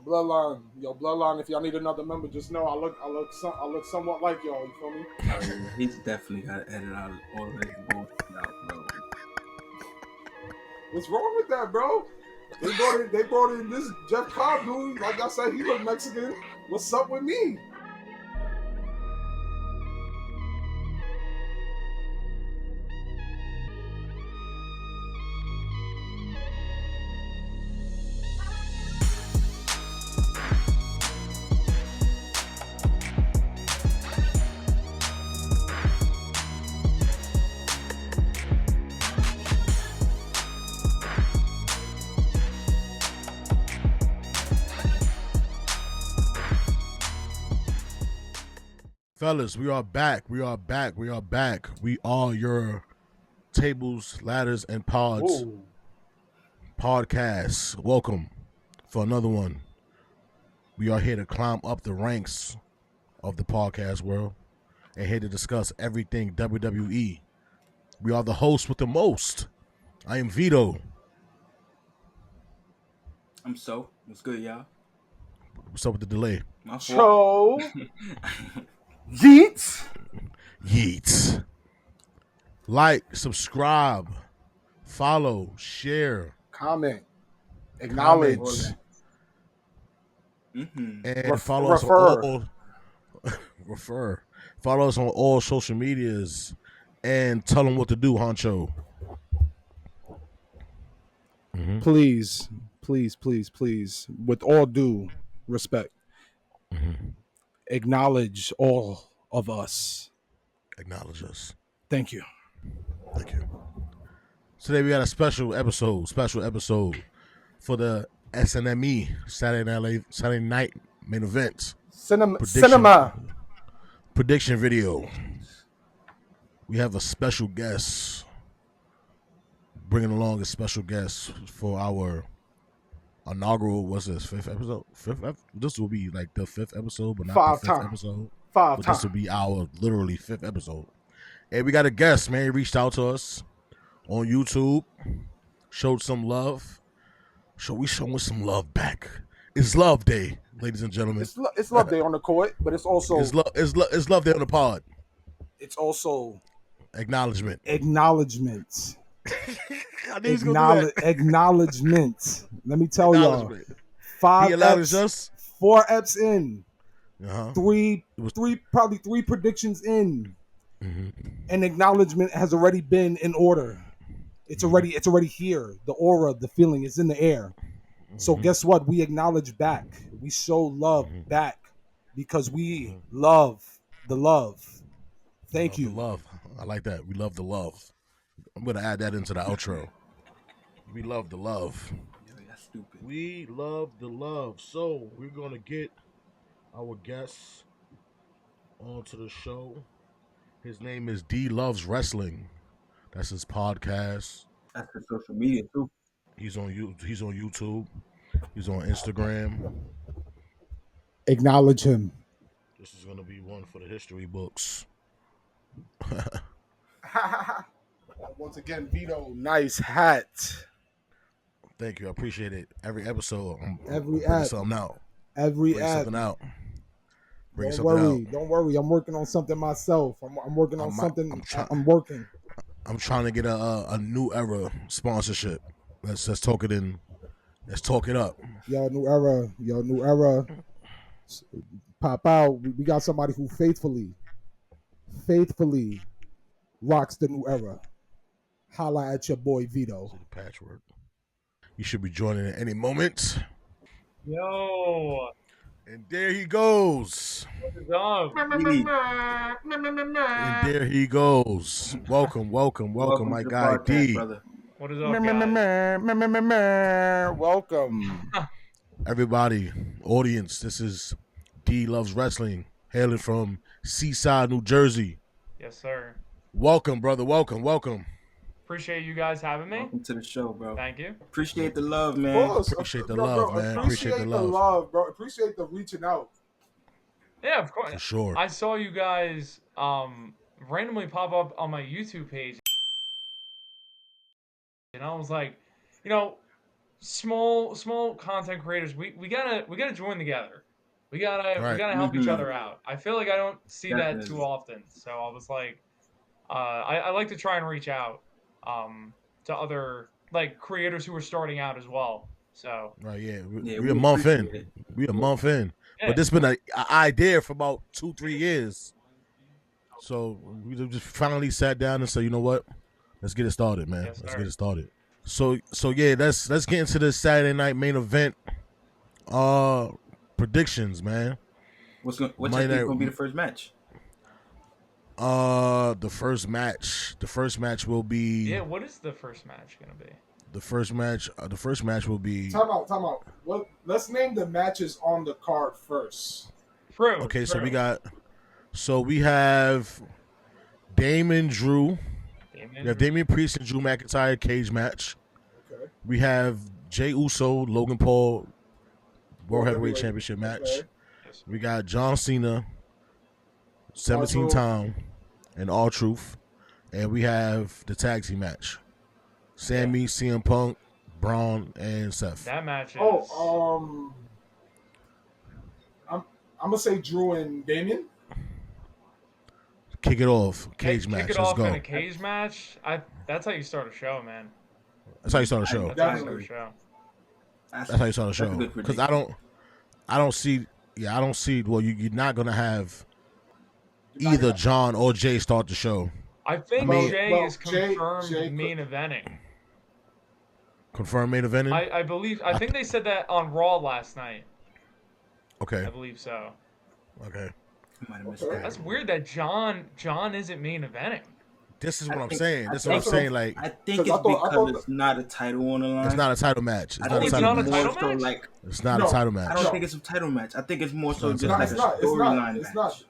Bloodline. If y'all need another member, just know I look somewhat like y'all. You feel me? Oh yeah, he's definitely got to edit out all of his bullshit out, bro. What's wrong with that, bro? They brought in this Jeff Cobb dude. Like I said, he look Mexican. What's up with me? Fellas, we are back. We are your tables, ladders, and pods Ooh. podcast. Welcome for another one. We are here to climb up the ranks of the podcast world and here to discuss everything WWE. We are the host with the most. I am Vito. I'm so. What's good, y'all? What's up with the delay? My fault. Yeet. Yeet. Like, subscribe, follow, share, Comment. Acknowledge. And follow us on all refer. Follow us on all social medias and tell them what to do, Honcho. Mm-hmm. Please, with all due respect, acknowledge all of us. Acknowledge us. Thank you. Today we got a special episode for the SNME Saturday night main event. Cinema. Prediction video. We have a special guest. Bringing along a special guest for our inaugural, what's this, fifth episode? This will be like the fifth episode, but not the fifth episode. But this will be our literally fifth episode. And we got a guest, man. He reached out to us on YouTube, showed some love. We showing some love back. It's Love Day, ladies and gentlemen. It's Love Day on the court, but it's also it's Love Day on the pod. It's also acknowledgement. Acknowledgement. Let me tell y'all. 5 eps, 4 eps in. Probably three predictions in. An acknowledgement has already been in order. It's already here. The aura, the feeling is in the air. So guess what? We acknowledge back. We show love back because we love the love. Thank you. The love. I like that. We love the love. I'm gonna add that into the outro. We love the love. That's stupid. We love the love. So we're gonna get our guest onto the show. His name is D Loves Wrestling. That's his podcast. That's his social media too. He's on YouTube. He's on Instagram. Acknowledge him. This is gonna be one for the history books. Once again, Vito, nice hat. Thank you. I appreciate it. Every episode, I'm bringing something out. Something out. Don't worry. I'm working on something myself. I'm working on something. I'm working. I'm trying to get a new era sponsorship. Let's talk it in. Let's talk it up. Yo, new era. Pop out. We got somebody who faithfully rocks the new era. Holla at your boy Vito. Patchwork. You should be joining at any moment. Yo. And there he goes. What is up? And there he goes. Welcome, my guy D. Brother. What is up, guys? Welcome. Everybody, audience, this is D Loves Wrestling, hailing from Seaside, New Jersey. Yes, sir. Welcome, brother. Welcome. Appreciate you guys having me. Welcome to the show, bro. Thank you. Appreciate the love, man. Appreciate the love, man. Appreciate the love, bro. Appreciate the reaching out. Yeah, of course. For sure. I saw you guys randomly pop up on my YouTube page. And I was like, small content creators, we gotta join together. We Right. gotta help each other out. I feel like I don't see that too Definitely. often. So I was like, I like to try and reach out to other like creators who are starting out as well. So Right. Yeah. Yeah, We a we month appreciate it. in. We a month in. yeah, But this been a idea for about 2-3 years. So we just finally sat down and said, you know what? Let's get it started, man. yes, Let's sir. get it started. So yeah, let's get into the Saturday night main event. Predictions, man. What you Monday think night. gonna be the first match? The first match. The first match will be Yeah, what is the first match gonna be? the first match. The first match will be Time out, time out. What? Let's name the matches on the card first. True. okay. True. We have Damon Drew. Damon We have Damian Priest and Drew McIntyre cage match. Okay. We have Jey Uso, Logan Paul, World Heavyweight Championship match. Okay. Yes. We got John Cena, 17 R-Truth. time, and R-Truth. And we have the tag team match. Sammy, CM Punk, Braun, and Seth. That match is. Oh, I'm gonna say Drew and Damien. Kick it off. Cage kick match. it Let's off go. in a cage match. That's how you start a show, man. That's how you start a show. That's how you Definitely. start a show. That's how you start a That's a show. good Because prediction. I don't see. Yeah, I don't see. Well, you're not gonna have You're not either gonna- John or Jay start the show. I think mean- Jay is Jay confirmed main eventing. Confirmed main eventing. I believe. I think they said that on Raw last night. Okay. I believe so. Okay. I might have missed Okay. that. That's weird that John isn't main eventing. This is what I I'm think- saying. I This is what I'm think- saying. Like, I think it's I thought- because it's not a title on the line. it's not a title match. It's I not a think title not a match. title more so match? like It's not No, a title I match. don't No. think it's a title match. I think it's more so It's just not. like It's a not. It's not. storyline It's match. not.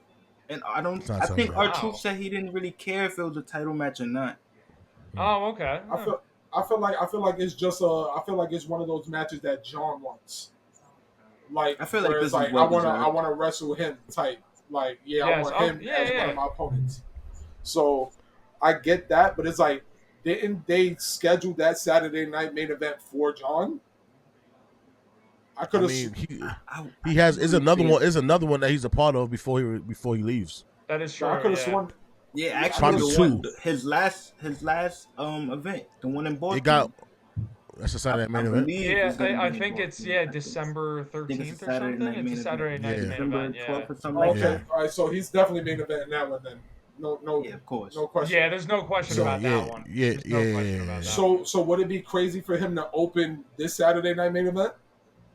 And I don't. It's not I a think title match. R-Truth said he didn't really care if it was a title match or not. Oh, okay. I feel like it's just I feel like it's one of those matches that John wants. Like I feel like where this it's is like well I deserved. wanna wrestle him type. Like I Yes, want oh, him yeah, as yeah. one of my opponents. So I get that, but it's like didn't they schedule that Saturday night main event for John? I could I have. mean, I he has is another think- one. Is another one that he's a part of before he leaves. That is true. I could have yeah. sworn. Yeah, actually, Probably the one, two. his last event, the one in Boston. It got. That's a Saturday main event. believe Yeah, it's gonna I be in think it's Boston. I think- December think it's 13th a or Saturday something. night It's main a event. Saturday night Yeah. main December event. Yeah. 12th or something Oh, like okay, that. all right. So he's definitely main event in that one then. No, Yeah, of course. no question. Yeah, there's no question So, about yeah, that one. yeah, There's no yeah, question yeah, about yeah. that. So would it be crazy for him to open this Saturday night main event?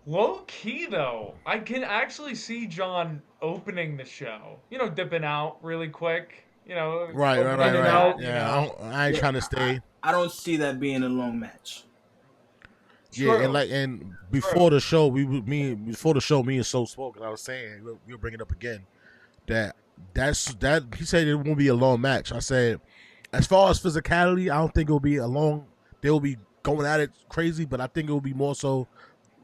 Low key though, I can actually see John opening the show. Dipping out really quick. Right. in and out, Yeah, I ain't Yeah, trying to stay. I don't see that being a long match. Yeah, True. and before the show, me and So spoke, and I was saying we'll bring it up again that he said it won't be a long match. I said as far as physicality, I don't think it'll be a long. They'll be going at it crazy, but I think it will be more so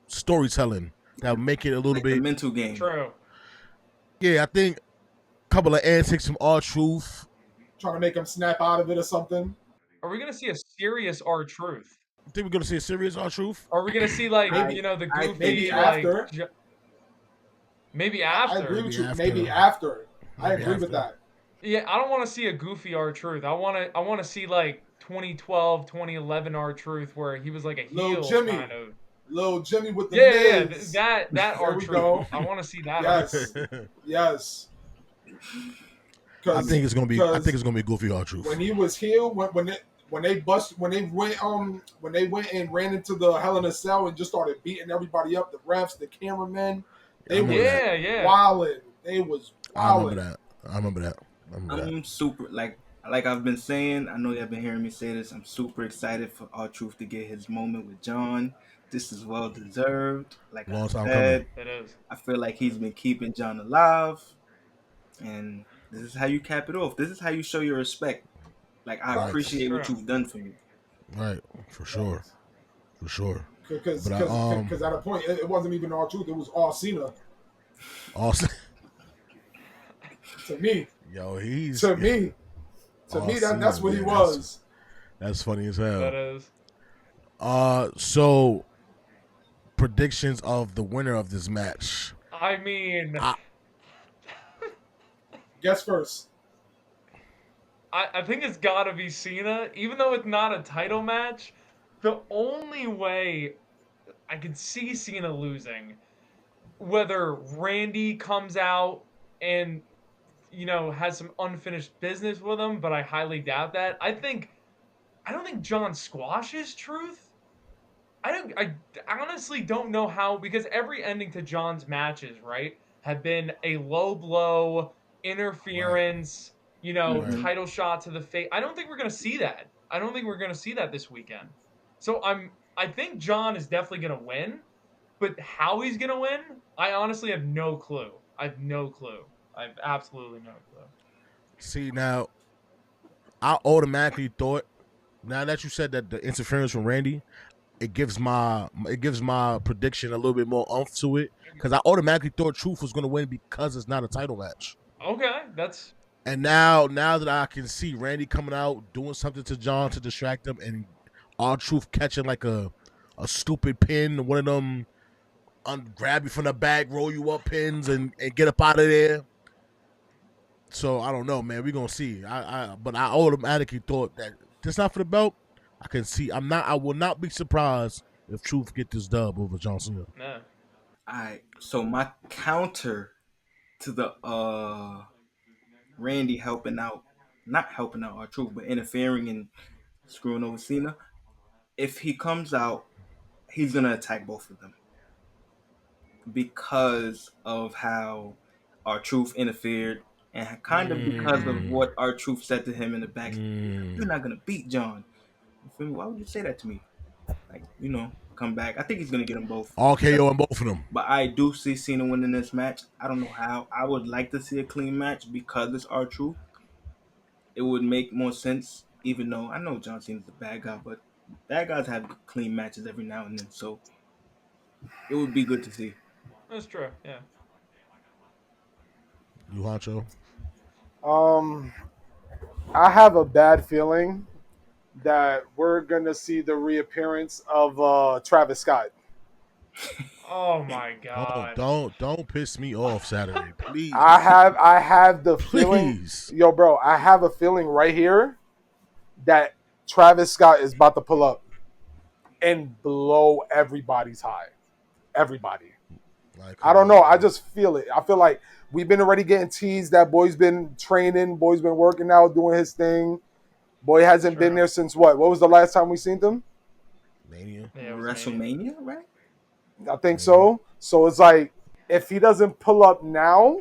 storytelling that'll make it a little Like the bit. mental game. True. Yeah, I think a couple of antics from R-Truth. Trying to make him snap out of it or something? Are we gonna see a serious R-Truth? I think we're gonna see a serious R-Truth. Are we gonna see like I- the I- goofy maybe like after. maybe I after? agree with you. Maybe Maybe after. after. I Maybe agree with after. that. Yeah, I don't want to see a goofy R-Truth. I want to see like 2012, 2011 R-Truth where he was like a Lil heel Jimmy. kind of. Little Jimmy with the Yeah, Miz. that There we R-Truth. go. I want to see that. Yes. Yes. I think it's gonna be. I think it's gonna be goofy R-Truth. when he was here, when they went and ran into the Hell in a Cell and just started beating everybody up, the refs, the cameramen, I they remember were that. Yeah. wilding. They was I wilding. remember that. I'm super like I've been saying. I know y'all been hearing me say this. I'm super excited for R-Truth to get his moment with John. This is well deserved. Like Long I time said, It is. I feel like he's been keeping John alive, and this is how you cap it off. This is how you show your respect. Like I Right. appreciate what True. you've done for me. Right, for sure. Because But at a point it wasn't even all truth. It was all Cena Also, to me. yo, he's To me, that's what he was. That's funny as That hell. is. So predictions of the winner of this match. I mean, I, Guess first. I think it's gotta be Cena, even though it's not a title match. The only way I could see Cena losing, whether Randy comes out and has some unfinished business with him, but I highly doubt that. I don't think John squashes Truth. I honestly don't know how, because every ending to John's matches, right, have been a low blow, right, interference, right. Mm-hmm. title shot to the face. I don't think we're gonna see that. I don't think we're gonna see that this weekend. So I think John is definitely gonna win, but how he's gonna win, I honestly have no clue. I have no clue. I have absolutely no clue. See now, I automatically thought. Now that you said that the interference from Randy, it gives my prediction a little bit more oomph to it because I automatically thought Truth was going to win because it's not a title match. Okay, that's And now that I can see Randy coming out doing something to John to distract him, and our Truth catching like a stupid pin, one of them grab you from the back, roll you up pins, and get up out of there. So I don't know, man. We're gonna see. But I automatically thought that just not for the belt. I can see. I will not be surprised if Truth get this dub over John Cena. nah. All right. So my counter to the Randy helping out, not helping out our truth, but interfering and screwing over Cena. If he comes out, he's gonna attack both of them because of how our truth interfered, and kind of because of Mm, what our truth said to him in the back. You're mm. not gonna beat John. You feel me? Why would you say that to me? Like, come back. I think he's gonna get them both. All KO on both of them. But I do see Cena winning this match. I don't know how. I would like to see a clean match because it's our truth. It would make more sense, even though I know John Cena's a bad guy, but bad guys have clean matches every now and then. So it would be good to see. That's true. Yeah. You Honcho. Um, I have a bad feeling that we're gonna see the reappearance of Travis Scott. Oh my Oh, god. don't piss me off Saturday, please, I have the feeling, please. yo, bro. I have a feeling right here that Travis Scott is about to pull up and blow everybody's high. Everybody. Like, I come don't know. on, I man. just feel it. I feel like we've been already getting teased. That boy's been training. Boy's been working out, doing his thing. Boy That's hasn't been true. there since what? What was the last time we seen them? Mania, Yeah, it was Mania. WrestleMania, right? I think Mania. so. So it's like if he doesn't pull up now,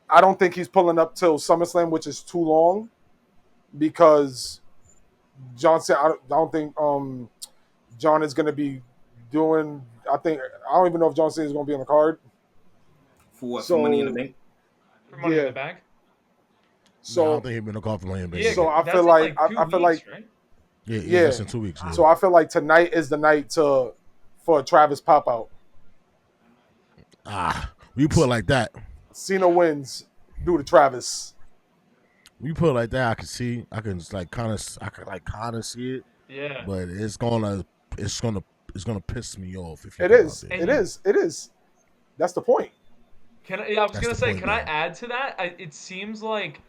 I don't think he's pulling up till SummerSlam, which is too long because Johnson. I don't think John is going to be doing. I don't even know if John Cena is going to be on the card. For what? For Money in the So Bank? For Money in yeah. the Bank? No, I don't So think he's been a call for Money in the Yeah, Bank. so I feel that's in like like 2 I feel weeks, like right? Yeah, yeah. that's in 2 weeks. Yeah. So I feel like tonight is the night for Travis pop out. We put it like that. Cena wins due to Travis. We put it like that. I can see. I can just like kind of. I can like kind of see it, Yeah. but it's gonna piss me off if you It come out is. there. It And is. It is. That's the point. I was That's gonna the say, point, can I though. add to that? It seems like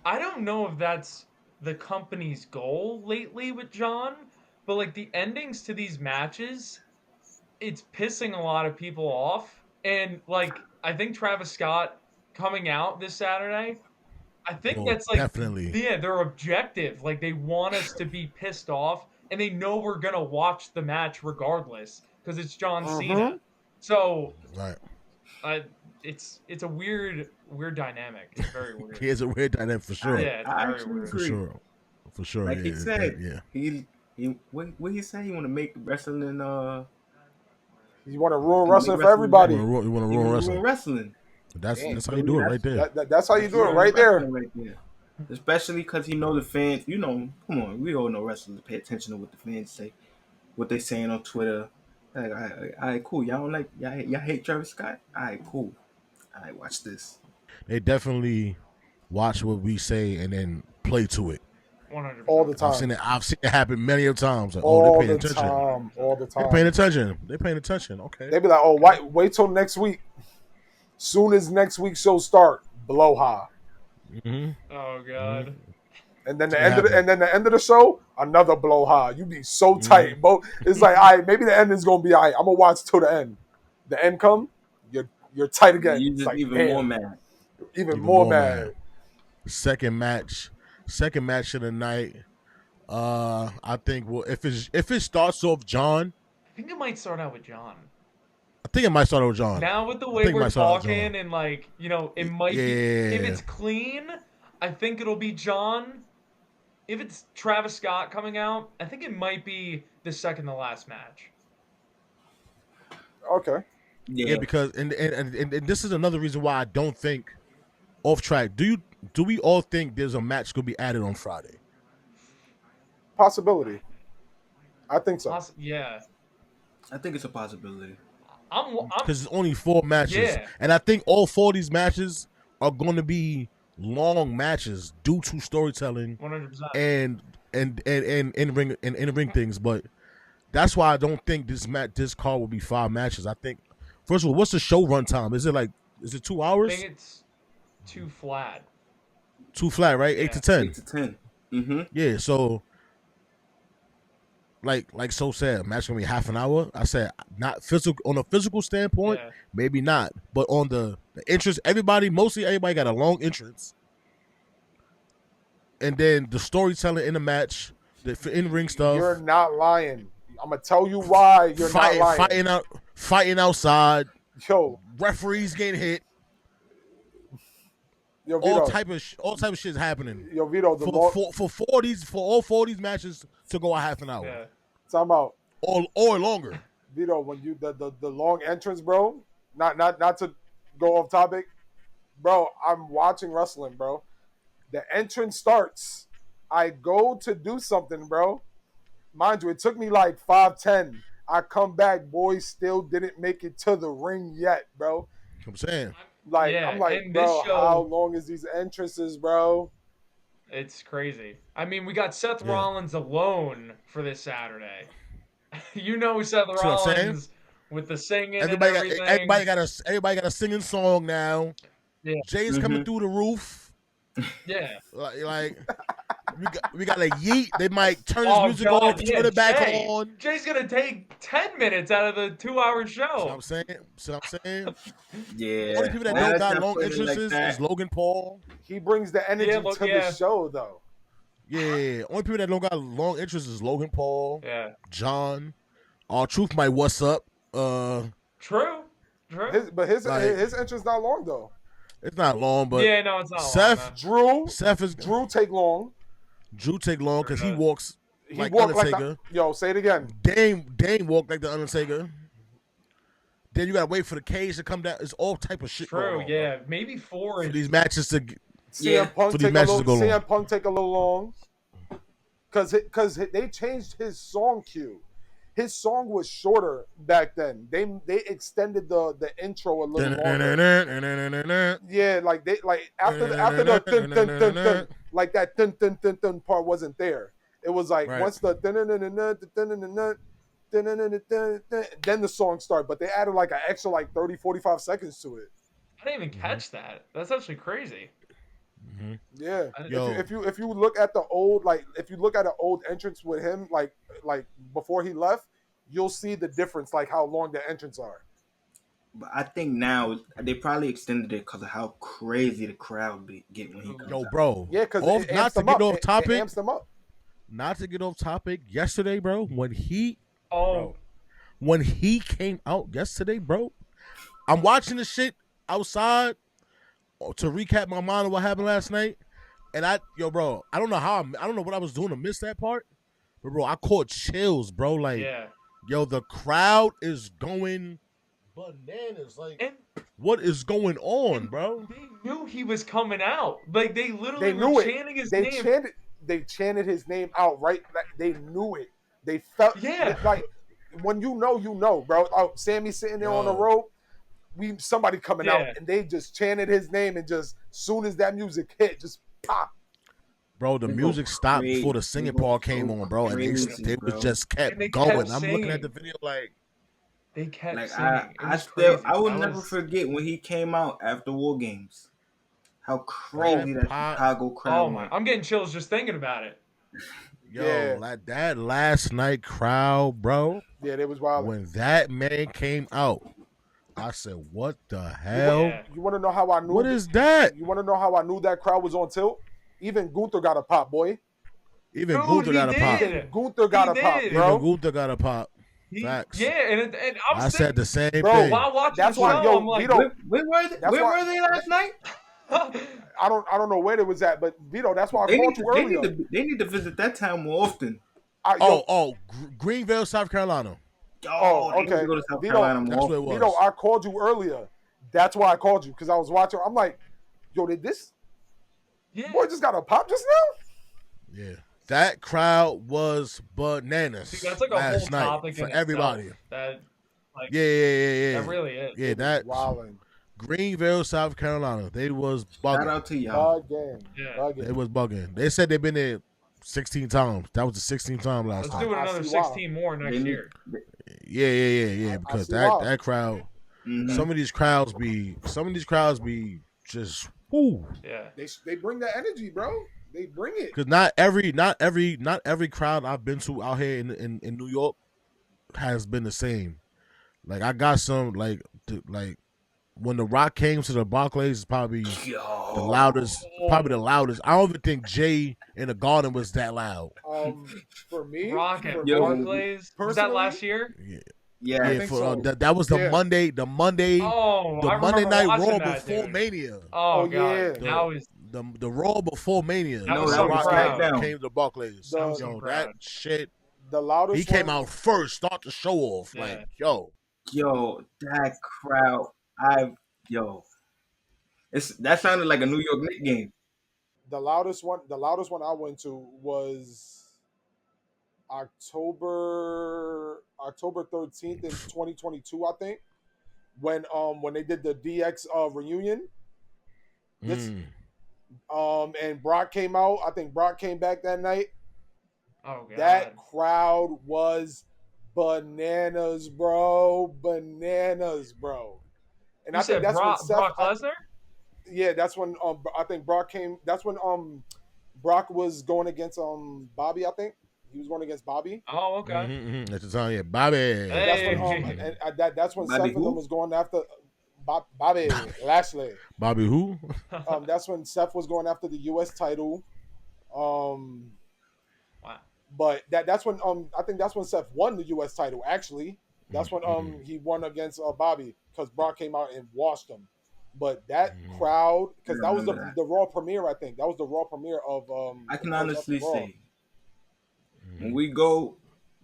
I don't know if that's the company's goal lately with John, but like the endings to these matches, it's pissing a lot of people off. And like I think Travis Scott coming out this Saturday, I think Well, that's like definitely. yeah, their objective. Like they want us to be pissed off, and they know we're gonna watch the match regardless because it's John Mm-hmm. Cena. So Right. I it's a weird dynamic. It's very weird. Here's a weird dynamic for I sure. Yeah, it's I very actually weird. For agree. sure. For sure. Like he Yeah. said, Yeah. what he say? He want to make wrestling You want to ruin make wrestling for wrestling You better. everybody. want to He ruin want to ruin wrestling. wrestling. Damn. That's how Feel you me? do it right there. That's how you That's do it ruining right there. wrestling right there. Especially because he know the fans. Come on, we all know wrestlers pay attention to what the fans say, what they saying on Twitter. Like, all right, cool. Y'all don't like y'all hate Travis Scott. All right, cool. All right, watch this. They definitely watch what we say and then play to it. all the 100%. time. I've seen it happen many of times. Like, oh, they're All paying the attention. time. All the They're paying time. attention. They're paying attention. Okay. They be like, oh, wait till next week. Soon as next week's show start, blow high. Mm-hmm. Oh god. And then See what happened. the end of the show, another blow high. You be so Mm-hmm. tight, bro. It's like, all right, maybe the end is gonna be all right. I'm gonna watch till the end. The end come, you're tight again. You're It's just like, even damn, more mad. even more mad. Second match of the night. I think if it starts off John, I think it might start out with John. I think it might start with John. Now with the I way think it we're might start out with talking John. and like, you know, it might be if it's clean, I think it'll be John. If it's Travis Scott coming out, I think it might be the second to last match. Okay. Yeah, because and this is another reason why I don't think off track. Do we all think there's a match gonna be added on Friday? Possibility. I think so. Yeah. I think it's a possibility. I'm Because it's only 4 matches, Yeah. and I think all 4 of these matches are going to be long matches due to storytelling 100%. and in ring things. But that's why I don't think this card will be 5 matches. I think first of all, what's the show run time? Is it 2 I hours? think it's too flat. 2 flat, right? 8 to 10. 8 to 10. Mm-hmm. Yeah, so like so said, match gonna be half an hour. I said not physical on a physical standpoint, Yeah. maybe not, but on the entrance, mostly everybody got a long entrance, and then the storytelling in the match, the in ring stuff. You're not lying. I'm gonna tell you why you're not lying. Fighting outside. Yo, Referees getting hit. yo, Vito, all type of shit is happening. Yo, Vito, for all 4 of these matches to go a half an hour. Yeah. Time out. Or longer. Vito, when you the long entrance, bro. Not to go off topic, bro. I'm watching wrestling, bro. The entrance starts. I go to do something, bro. Mind you, it took me like 5-10. I come back, boys still didn't make it to the ring yet, bro. I'm saying. Like, Yeah, I'm like, and bro, this show- how long is these entrances, bro? It's crazy. I mean, we got Seth Rollins alone for this Saturday. You know Seth what I'm saying? Rollins with the singing Everybody and everything. everybody got a singing song now. Yeah. Jay's coming through the roof. Yeah. Like we got a yeet. They might turn his music God, off, turn it back Jay. on. Jay's gonna take 10 minutes out of the 2-hour show. I'm saying. Yeah. Only people that don't got long entrances is Logan Paul. He brings the energy to the show, though. Yeah. Only people that don't got long entrances is Logan Paul. Yeah. John. R-Truth might what's up. True. His entrance not long though. It's not long, but yeah, no, it's not long. Drew take long. Drew take long because he walks like Undertaker. Yo, say it again. Dame walked like the Undertaker. Then you gotta wait for the cage to come down. It's all type of shit. True, on, yeah, maybe 4 for these matches to. CM Punk take a little long. Because they changed his song cue. His song was shorter back then. They extended the intro a little longer. Yeah, like after the dun, dun, dun, dun, like that dun, dun, dun, dun part wasn't there. It was like once the dun, dun, dun, dun, dun, dun, dun, dun, then the song started, but they added like an extra like 30-45 seconds to it. I didn't even catch that. That's actually crazy. Mm-hmm. Yeah, if you look at the old an old entrance with him like before he left, you'll see the difference, like how long the entrance are. But I think now they probably extended it because of how crazy the crowd get when he comes out. Bro. Yeah, because not to get off topic. It amps them up. Not to get off topic. Yesterday, bro, when he came out yesterday, bro, I'm watching the shit outside to recap my mind of what happened last night, and I don't know what I was doing to miss that part, but bro, I caught chills, bro. Like, yo, the crowd is going bananas. Like, what is going on, bro? They knew he was coming out. Like, they literally were chanting his name. They chanted his name out, right? Like, they knew it. They felt like when you know, bro. Oh, Sammy's sitting there on the rope. Somebody coming out, and they just chanted his name, and just soon as that music hit, just pop. bro, the They go music stopped before the crazy. singing They go part came so on, bro, and crazy, they was bro. just kept And they going. kept I'm looking at the singing. video like, They kept Like singing. It I was still crazy. I will That never was. forget when he came out after War Games. How that crazy that pot, Chicago Oh crowd my! went. I'm getting chills just thinking about it. yo, Yeah. like that last night crowd, bro. Yeah, they was wild. When that man came out, I said, "What the You want hell? Yeah. you want to know how I knew? What is that?" You want to know how I knew that crowd was on tilt? Even Gunther got a pop, boy. Even Dude, Gunther he got a pop. did. Even Gunther got He a pop, did. Even bro. Gunther got a pop. He, Facts. yeah, and I'm I said the same Bro, thing. while watching That's the why, show, I'm yo, like, Vito. Where were they? That's Where why were they last night? I don't know where it was at, but Vito, that's why I They called need you they earlier. need to they need to visit that town more often. Greenville, South Carolina. Oh, they need okay. to go to South Vito, Carolina more That's what it often. was. Vito, I called you earlier. That's why I called you because I was watching. I'm like, yo, did this yeah. boy just got a pop just now? Yeah. That crowd was bananas. See, that's like a whole last night topic for in everybody. itself. That, like, Yeah. that really is. Yeah, that Wildin'. Greenville, South Carolina. They was Shout bugging. out to y'all. Yeah. They was bugging. They said they've been there 16 times. That was the 16th time last Let's time. do it I another see why. 16 more next year. Yeah. I Because see why. that crowd, Mhm. some of these crowds be just whoo. Yeah. They bring that energy, bro. They bring it. Because not every crowd I've been to out here in New York has been the same. Like I got some like when the Rock came to the Barclays, is probably the loudest. Probably the loudest. I don't even think Jay in the Garden was that loud. For me, Rock at Yo, Barclays. Was that personally, last year? Yeah, I Yeah, think for so. that was the Yeah. Monday, Oh, the I Monday remember Night watching Raw that, before dude. Mania. Oh, yeah. God. That was. The Raw before Mania. That No, was that so was proud. SmackDown. Came to Barclays. That was so Yo, proud. that shit. the loudest. He came one, out first, start the show off. Yeah. Like, yo, that crowd. That sounded like a New York Knicks game. The loudest one. The loudest one I went to was October 13th in 2022, I think. When they did the DX reunion. This and Brock came out. I think Brock came back that night. Oh, God. That crowd was bananas, bro. Bananas, bro. And You I think said that's when Seth. Brock Lesnar? Yeah, that's when I think Brock came. That's when Brock was going against Bobby. I think he was going against Bobby. Oh, okay. At the time, yeah, Bobby. Hey. That's when Bobby Seth and who? them was going after Bobby Lashley. Bobby who? That's when Seth was going after the U.S. title. Wow. But that's when I think that's when Seth won the U.S. title. Actually, that's when he won against Bobby because Brock came out and washed him. But that crowd, because that was the Raw premiere. I think that was the Raw premiere of. I can of honestly Raw. say, when we go,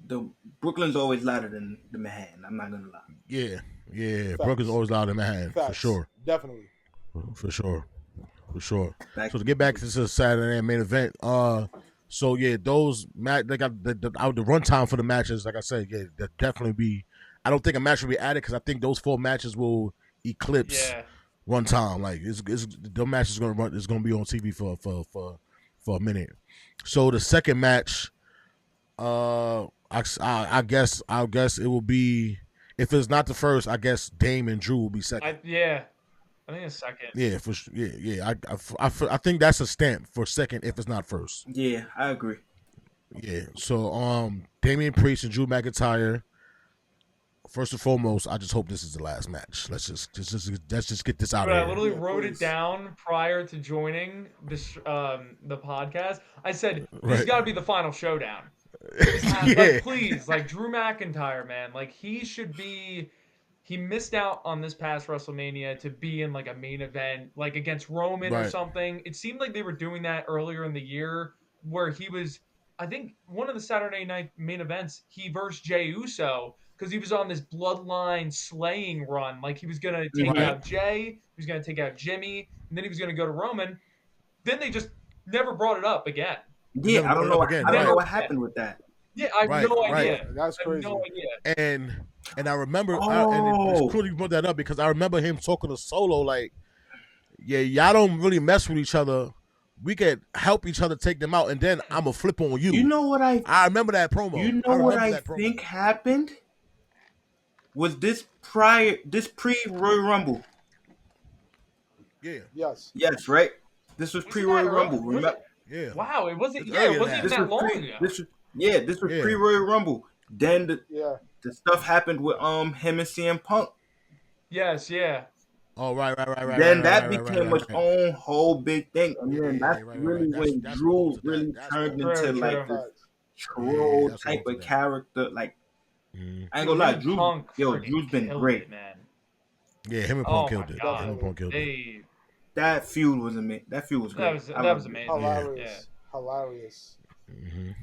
the Brooklyn's always louder than the Manhattan. I'm not gonna lie. Yeah. Facts. Brooke is always loud in Manhattan, for Facts. sure. Definitely. For sure. Back So to get back to the Saturday night main event, so yeah, those they got the runtime for the matches. Like I said, yeah, that definitely be. I don't think a match will be added because I think those 4 matches will eclipse runtime. Like the match is gonna run. It's gonna be on TV for a minute. So the second match, I guess it will be. If it's not the first, I guess Dame and Drew will be second. I think it's second. Yeah, for sure. Yeah. I think that's a stamp for second if it's not first. Yeah, I agree. Yeah. So Damian Priest and Drew McIntyre. First and foremost, I just hope this is the last match. Let's just get this out But of I here. literally Yeah, wrote please. it down prior to joining this the podcast. I said this Right. has got to be the final showdown. Yeah. Like, please, like Drew McIntyre, man, like he should be. He missed out on this past WrestleMania to be in like a main event, like against Roman or Right. something. It seemed like they were doing that earlier in the year, where he was. I think one of the Saturday night main events, he versed Jey Uso because he was on this bloodline slaying run. Like he was gonna take Right. out Jey, he was gonna take out Jimmy, and then he was gonna go to Roman. Then they just never brought it up again. Yeah, I don't know. Again, I don't know right. what happened with that. Yeah, I have Right, no right. idea. That's I have crazy. no idea. And I remember, and Oh. it's cool you brought that up because I remember him talking to Solo like, yeah, y'all don't really mess with each other, we could help each other take them out, and then I'm gonna flip on you. You know what I remember that promo. I think happened was this pre-Royal Rumble. Yeah. Yes. Yes, right. This was Was it pre-Royal that Rumble. early? Remember? Yeah. Wow, it wasn't. It's Yeah, earlier it than wasn't that. even This that was long ago. this was pre-Royal Rumble. Then Yeah. the stuff happened with him and CM Punk. Yes, yeah. Oh, right. Then that became its own whole big thing, and then Yeah, that's really when That's what Drew altered that. really That's what turned altered into that. like True. this Facts. troll That's what type altered of that. character. Like I ain't Dude, gonna lie, him and Punk Drew's been killed great. it, man. Yeah, him and Oh Punk my killed it. god, Him and Punk killed it. That feud was amazing. That feud was great. I that was loved it. amazing. Hilarious. Hilarious.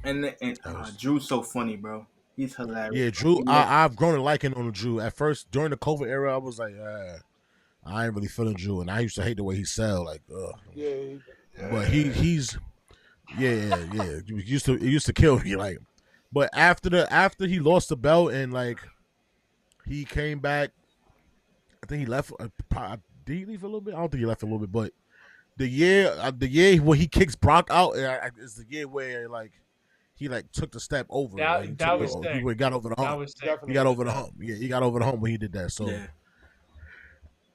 And That was- Drew's so funny, bro. He's hilarious. Yeah, Drew. He loves- I've grown to liking on Drew. At first, during the COVID era, I was like, I ain't really feeling Drew, and I used to hate the way he sell. Like, Yeah. but he's It used to kill me. Like, but after he lost the belt and like he came back, I think he left. Did he leave a little bit? I don't think he left a little bit, but the year where he kicks Brock out is the year where like he like took the step over. That was sick. He got over the hump. That was sick. Definitely. He got over the hump. Yeah, he got over the hump when he did that. So yeah.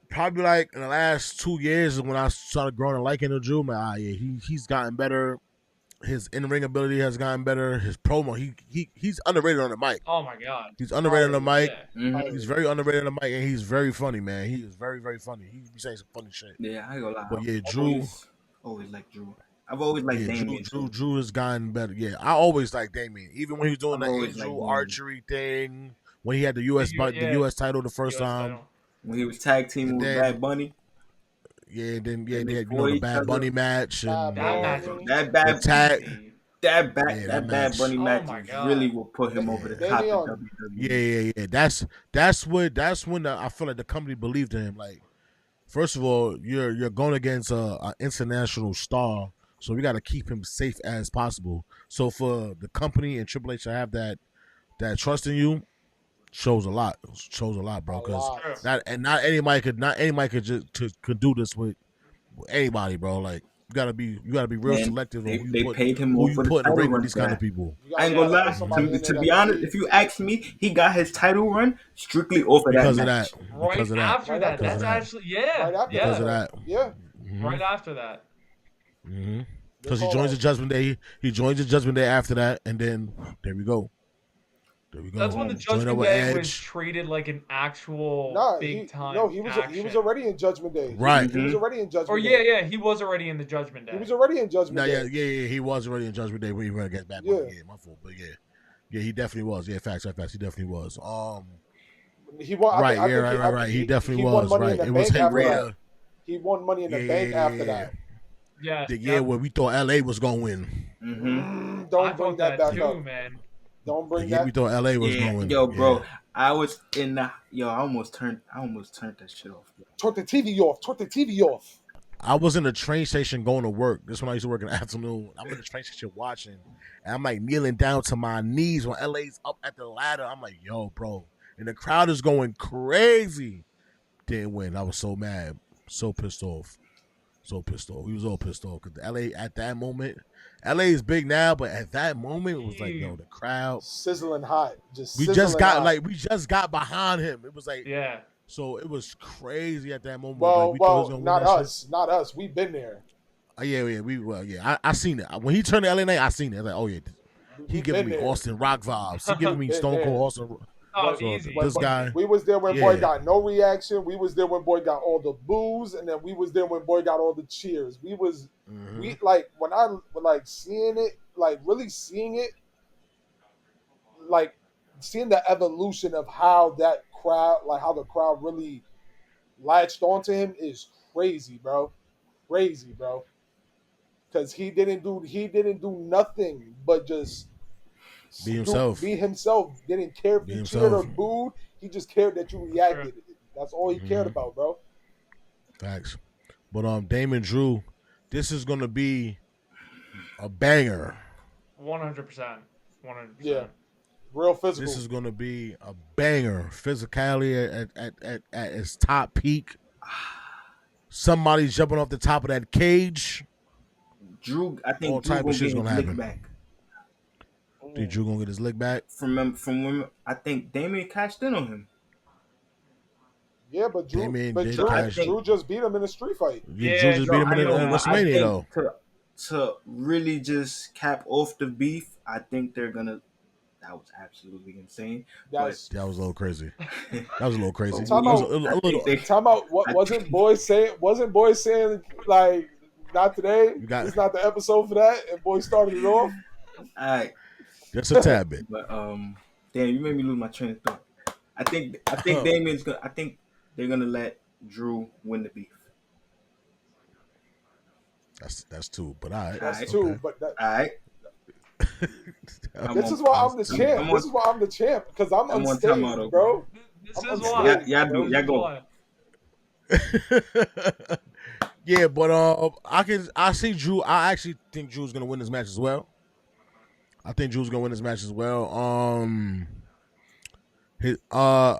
probably like in the last 2 years is when I started growing and liking the Drew. Man, he's gotten better. His in-ring ability has gotten better. His promo, he's underrated on the mic. Oh my god. He's underrated on the mic. Yeah. Mhm. He's very underrated on the mic, and he's very funny, man. He is very, very funny. He be saying some funny shit. Yeah, I ain't gonna lie. But yeah, I've Drew. always liked Drew. I've always liked Yeah, Damien. Drew has gotten better. Yeah, I always liked Damien, even when he was doing I've the always Andrew liked Damien. archery thing. When he had the US title the first US time. title. When he was tag teaming And with then- Bad Bunny. Yeah, then And they had before the each Bad other- Bunny match and That match The was That bad tag. that that Bad match. Bunny Oh match my God. really will put him over the top Damien. of WWE. Yeah. That's when I feel like the company believed in him. Like, first of all, you're going against an international star, so we got to keep him safe as possible. So for the company and Triple H to have that trust in you shows a lot. Shows a lot, bro. A Because lot. not anybody could do this with anybody, bro. Like you gotta be real Man, selective they on who paid him who more you for the put in the title ring with run these for kind that. of people. You I ain't gotta gonna lie. put somebody in there To that be honest, believes. if you ask me, he got his title run strictly off of Because that of match. that. right Because of that. after Right that. after That's that. actually yeah. Right after Because of yeah. that. Yeah. Right after that. Because he call joins that. the Judgment Day. He joins the Judgment Day after that, and then there we go. That's when the Join Judgment up with Day was Edge. treated like an actual Nah, big time. he was action. already in Judgment Day. Right. He was already in Judgment Or Day. yeah, he was already in the Judgment Day. He was already in Judgment No, Day. yeah. He was already in Judgment Day when he went against Bad Bunny. Yeah. Yeah, my fault, but yeah, he definitely was. Yeah, facts. He definitely was. He won. Right. I think Right. He definitely won was. Money Right. in the It was Bank him. after Rhea. that. He won Money in the Bank after that. Yeah. The year where we thought LA was going to win. Mm-hmm. I Don't bring thought that that back too, up. man. Don't The bring year we that. thought LA was Yeah, going to win. yo, bro, Yeah. I was in the I almost turned that shit off. Turn the TV off. Turn the TV off. I was in the train station going to work. This when I used to work in the afternoon. I'm in the train station watching, and I'm like kneeling down to my knees when LA's up at the ladder. I'm like, yo, bro. And the crowd is going crazy. Didn't win. I was so mad. So pissed off. We was all pissed off. Because LA at that moment, LA is big now, but at that moment, it was like, yo, the crowd. Sizzling hot. We just got behind him. It was like, Yeah. so it was crazy at that moment. Well, like, we thought he was gonna win not that us. Not us. We've been there. shit. I seen it. When he turned to LA Knight, I seen it. I was like, oh yeah, he We've giving been me there. Austin Rock vibes. He giving me Been Stone there. Cold Austin. Oh, But- easy. This guy. We was there when Yeah. Boy got no reaction. We was there when Boy got all the boos, and then we was there when Boy got all the cheers. We like when I like seeing it, like really seeing it, like seeing the evolution of how that crowd, like how the crowd really latched onto him is crazy, bro. Crazy, bro. Because he didn't do nothing but just Be himself. Be himself. Didn't care if Be you himself. cheered or booed. He just cared that you reacted. That's all he cared about, bro. Facts. But Damon Drew, this is gonna be a banger. 100%. 100%. Yeah. Real physical. This is gonna be a banger. Physicality at its top peak. Somebody's jumping off the top of that cage. Drew, I All think Drew type of gonna shit's get gonna his lick happen. back. Think Drew gonna get his lick back? From when I think Damian cashed in on him. Yeah, but Damien did So I cash. think Drew just beat him in a street fight. Yeah, Drew just beat no, him I in know, but I WrestleMania think though. to really just cap off the beef, I think they're gonna. That was absolutely insane, but That's That was a little crazy. That was a little crazy. but It time was out. a little. Time out. What I wasn't think, boys saying? Wasn't boys saying like not today? You got It's not the episode for that. And boys started it off. all right, just a tad bit. but damn, you made me lose my train of thought. I think Damien's gonna. I think they're gonna let Drew win the beef. That's two. But all right. That's Alright. two. Okay. But that, All right, this is why I'm the That's champ. I'm This on- is why I'm the champ because I'm I'm on timeout, unstaged, bro. This I'm is unstaged, why. y'all do. bro. Y'all go. Why. Yeah, but I see Drew. I actually think Drew's gonna win this match as well. I think Drew's gonna win this match as well. I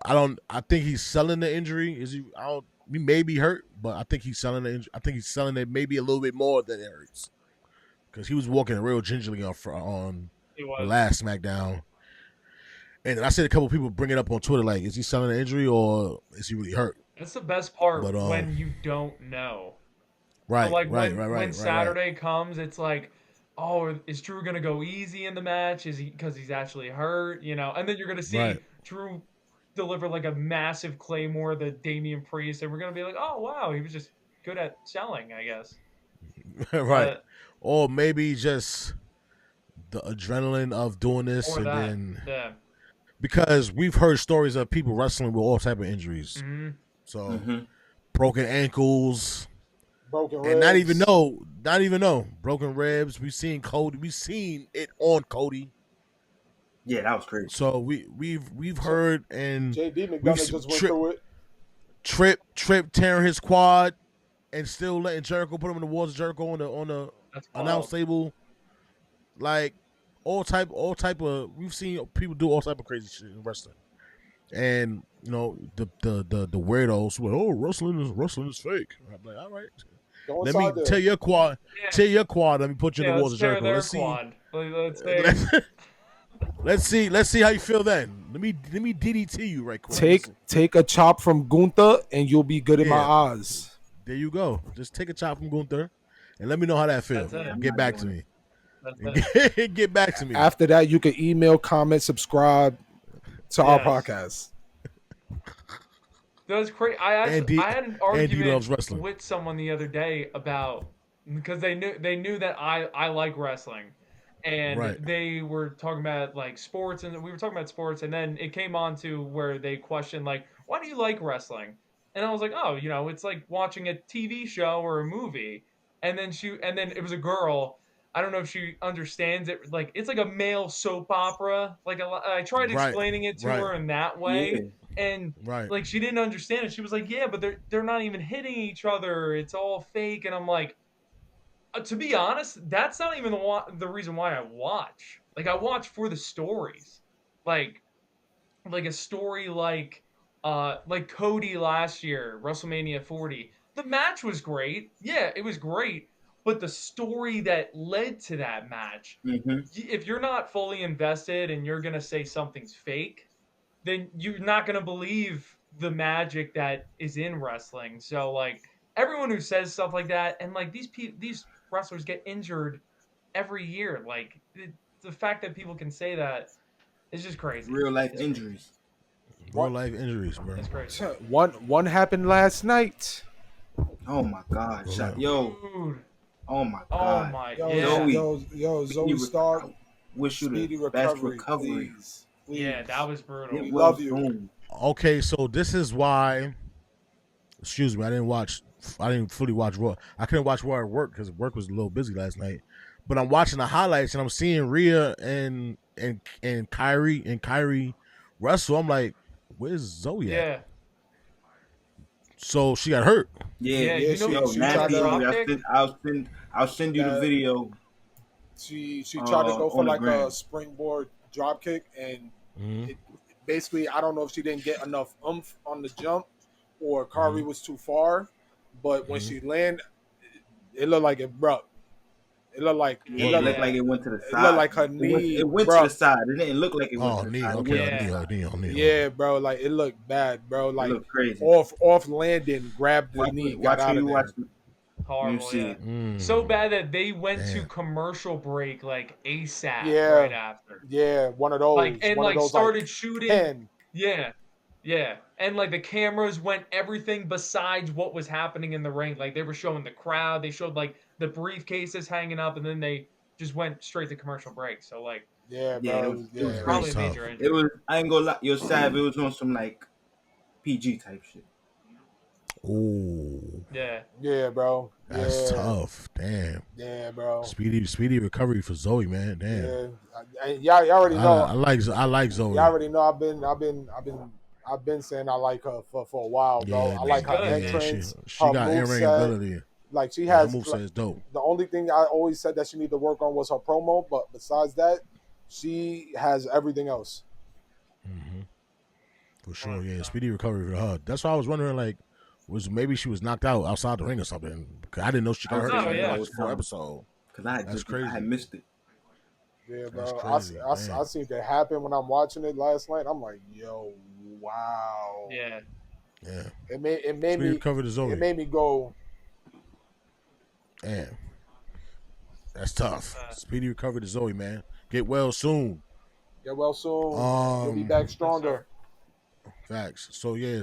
think he's selling the injury. Is he? I don't. He may be hurt, but I think he's selling the injury. I think he's selling it maybe a little bit more than it hurts, because he was walking real gingerly on He the was. last SmackDown. And I said a couple people bring it up on Twitter, like, is he selling the injury or is he really hurt? That's the best part But, when you don't know. Right, So like when right. Saturday comes, it's like, oh, is Drew gonna go easy in the match? Is he because he's actually hurt? You know, and then you're gonna see Right. Drew deliver like a massive Claymore, the Damian Priest, and we're gonna be like, oh wow, he was just good at selling, I guess. Right. Or maybe just the adrenaline of doing this, Or and that. then Yeah. because we've heard stories of people wrestling with all type of injuries. hmm So broken ankles, Broken ribs. and not even know broken ribs. We've seen Cody. We've seen it on Cody. Yeah, that was crazy. So we've heard, and JD we've McDonough seen just went through it. Trip tearing his quad, and still letting Jericho put him in the walls of Jericho on the That's announce wild. table. Like all type of we've seen people do all type of crazy shit in wrestling. And you know, the weirdos who are, oh, wrestling is fake. I'm like, all right. Go Let me inside there. tear your quad. Yeah. Tear your quad. Let me put you in the walls let's of tear Jericho. their Let's see. quad. Let's Let's see how you feel then. Let me DDT you right quick. Take a chop from Gunther and you'll be good in my Yeah. eyes. There you go. Just take a chop from Gunther and let me know how that feels. That's it. Get back to me. That's it. Get back to me. After that, you can email, comment, subscribe to our Yes. podcast. That's crazy. I had an Andy loves argument wrestling. with someone the other day about because they knew that I like wrestling, and Right. they were talking about like sports, and we were talking about sports, and then it came on to where they questioned like, why do you like wrestling? And I was like, oh, it's like watching a TV show or a movie, and then it was a girl. I don't know if she understands it. Like it's like a male soap opera. Like I tried Right, explaining it to right. her in that way. Yeah. And Right. like she didn't understand it. She was like, "Yeah, but they're not even hitting each other. It's all fake." And I'm like, to be honest, that's not even the reason why I watch. Like I watch for the stories, like a story like Cody last year, WrestleMania 40. The match was great. Yeah, it was great. But the story that led to that match, if you're not fully invested and you're gonna say something's fake, then you're not going to believe the magic that is in wrestling. So like everyone who says stuff like that, and like these wrestlers get injured every year. Like the fact that people can say that is just crazy. Real life It's injuries. Real life injuries, bro. It's crazy. One happened last night. Oh my God, yo! Dude. Oh my Oh God. my Yo, yeah. Zoe Stark. Wish you Speedy the best recovery, recovery. please. Yeah, that was brutal. It We was love you. soon. Okay, so this is why. Excuse me, I didn't fully watch Raw. I couldn't watch Raw at work because work was a little busy last night. But I'm watching the highlights and I'm seeing Rhea and Kyrie wrestle. I'm like, where's Zoe at? Yeah. So she got hurt. Yeah, you she- know, yo, she nasty. tried to- I'll send you the That- video. She tried to go for on the like gram. a springboard drop kick, and Mhm. basically, I don't know if she didn't get enough oomph on the jump, or Kari was too far. But when she landed, it looked like it broke. It looked like Yeah, it looked like it went to the it side. looked like her knee, It went to bro. the side. It didn't look like it went Oh, to the knee. side. It Okay, went to the Yeah. side. Yeah, bro. Like it looked bad, bro. It Like looked crazy. off landing, grabbed the Watch, knee, got watch out when of you watch there. when you Horrible, see yeah. it. So bad that they went to Damn. commercial break like ASAP Yeah, right after. yeah. One of Like those. and One of like those like started shooting. 10. Yeah. Yeah. And like the cameras went everything besides what was happening in the ring. Like they were showing the crowd, they showed like the briefcases hanging up, and then they just went straight to commercial break. So like Yeah, Yeah, bro. it was Yeah. probably crazy. a tough. major It injury. was. I ain't gonna lie. Yo, Sav, it was on some like PG type shit. Oh, Yeah. Yeah, bro. that's Yeah. tough. Damn. Yeah, bro. Speedy recovery for Zoe, man. Damn. Yeah. Y'all already know. I like Zoe. Y'all already know I've been saying I like her for a while, bro. Yeah, I like her good, man. entrance, She her got in-ring moveset. ability. Like she Yeah, her has moveset is dope. the only thing I always said that she needed to work on was her promo, but besides that, she has everything else. Mm-hmm. For sure, yeah. Speedy recovery for her. That's why I was wondering, like, was maybe she was knocked out outside the ring or something? Because I didn't know she got hurt Oh, in yeah. the full episode. Because I That's crazy. I had missed it. Yeah, That's bro. crazy, I man. seen that happen when I'm watching it last night. I'm like, yo, wow. Yeah. Yeah. It made Speedy me recovered to Zoe. it made me go, Damn. That's tough. Speedy recovery to Zoe, man. Get well soon. get well soon. You'll be back stronger. Facts. So yeah,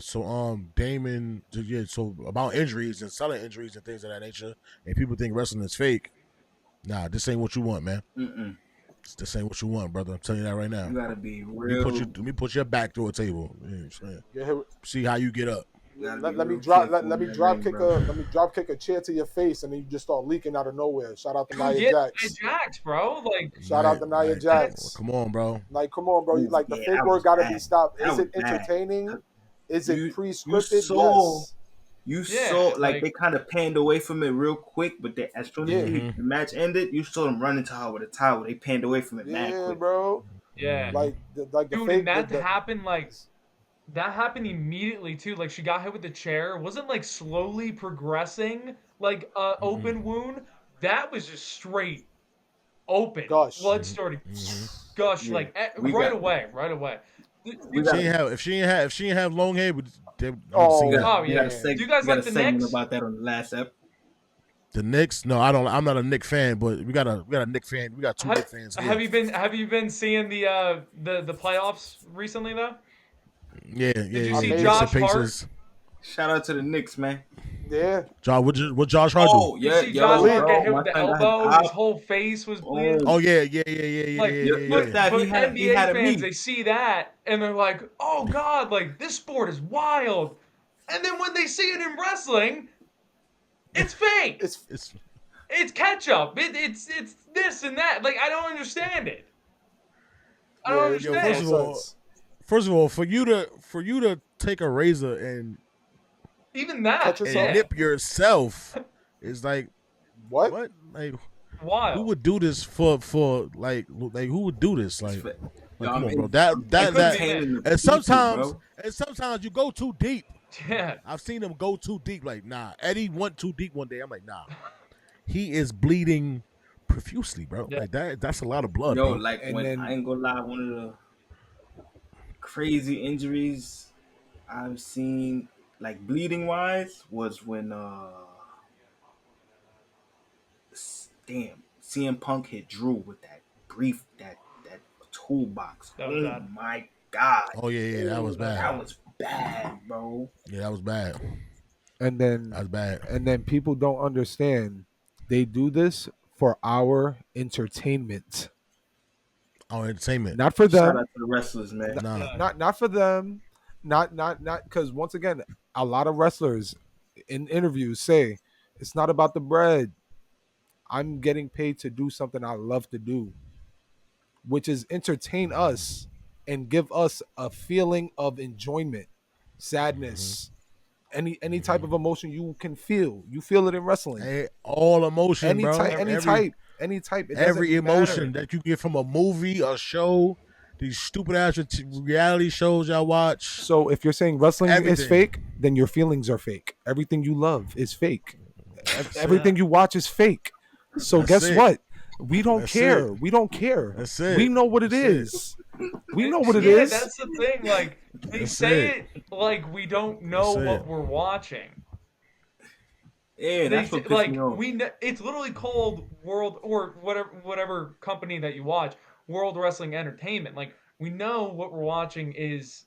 Damon, yeah, so about injuries and selling injuries and things of that nature, and people think wrestling is fake. Nah, this ain't what you want, man. Mm-mm. This ain't what you want, brother. I'm telling you that right now. You gotta be Let real. me put your back through a table. You know what I'm saying? Get hit, See how you get up. let me drop kick a chair to your face, and then you just start leaking out of nowhere. Shout out to Dude, Nia yeah, Jax. Jax, bro. Like Shout out to Nia Jax. Come on, bro. Like, come on, bro. You like the Yeah, fake that word was got to bad. be stopped. That Is it was bad. entertaining? Is You- it pre-scripted? saw- Yes. You Yeah, saw like like- they kind of panned away from it real quick, but as soon as Yeah. the match ended, you saw them running to her with a towel. They panned away from it mad Yeah, quick. bro. yeah. Like the Dude, fake. and that the- happened like that happened immediately too. Like she got hit with the chair. It wasn't like slowly progressing like open wound. That was just straight open. Gush. Blood started gush Yeah. like We right got- away, right away. We got, If she ain't have long hair, you Oh, see we that. got, Oh, we yeah. got a seg- Do you guys we got like a the segment Knicks? about that on the last ep. The Knicks? No, I don't. I'm not a Knicks fan, but we got a Knicks fan. We got two Knicks fans here. Have you been seeing the playoffs recently though? Yeah. Did you see Knicks Josh and Hart? Pacers. Shout out to the Knicks, man. Yeah. What Josh Hart Oh do? You yeah, see yo, Josh Hart bro, get hit my with the son got elbow, his popped. whole face was bleeding. Oh yeah. Like, Yo, but, Sav, but he had NBA a fans, knee. they see that and they're like, "Oh God, like this sport is wild." And then when they see it in wrestling, it's fake. It's It's ketchup. It's this and that. Like I don't understand it. I don't it makes understand. no sense. First of all, for you to take a razor and Even that. Cut yourself? Yeah. nip yourself is like What? what? Like Wild. who would do this for like who would do this? Like Yo, come I'm on, bro. in- That entertaining the and sometimes people, and sometimes you go too deep. Yeah. I've seen him go too deep. Like, nah, Eddie went too deep one day. I'm like, nah. He is bleeding profusely, bro. Yeah. Like that's a lot of blood, Yo, bro. like And when then- I ain't gonna lie, one of the crazy injuries I've seen, like bleeding wise, was when CM Punk hit Drew with that that toolbox. That was Oh bad. my god. Oh yeah, that was bad. That was bad, bro. Yeah, that was bad. And then That was bad. and then people don't understand. They do this for our entertainment, Oh, entertainment. not for Shout them. out to the wrestlers, man. Nah. Not for them. Not because once again, a lot of wrestlers in interviews say it's not about the bread. I'm getting paid to do something I love to do, which is entertain us and give us a feeling of enjoyment, sadness, any type of emotion you can feel. You feel it in wrestling. Hey, all emotion, Any bro. type, any type. It doesn't every emotion matter. that you get from a movie, a show, these stupid ass reality shows y'all watch. So if you're saying wrestling is Everything. fake, then your feelings are fake. Everything you love is fake. Everything you watch is fake. So That's guess it. what? We don't That's care. it. We don't care. That's it. We know what it That's it. is. We know what it Yeah, is. that's the thing. Like they That's say it. it like we don't know That's it. what we're watching. Yeah, They that's say, what pissed me like off. it's literally called World or whatever company that you watch, World Wrestling Entertainment. Like we know what we're watching is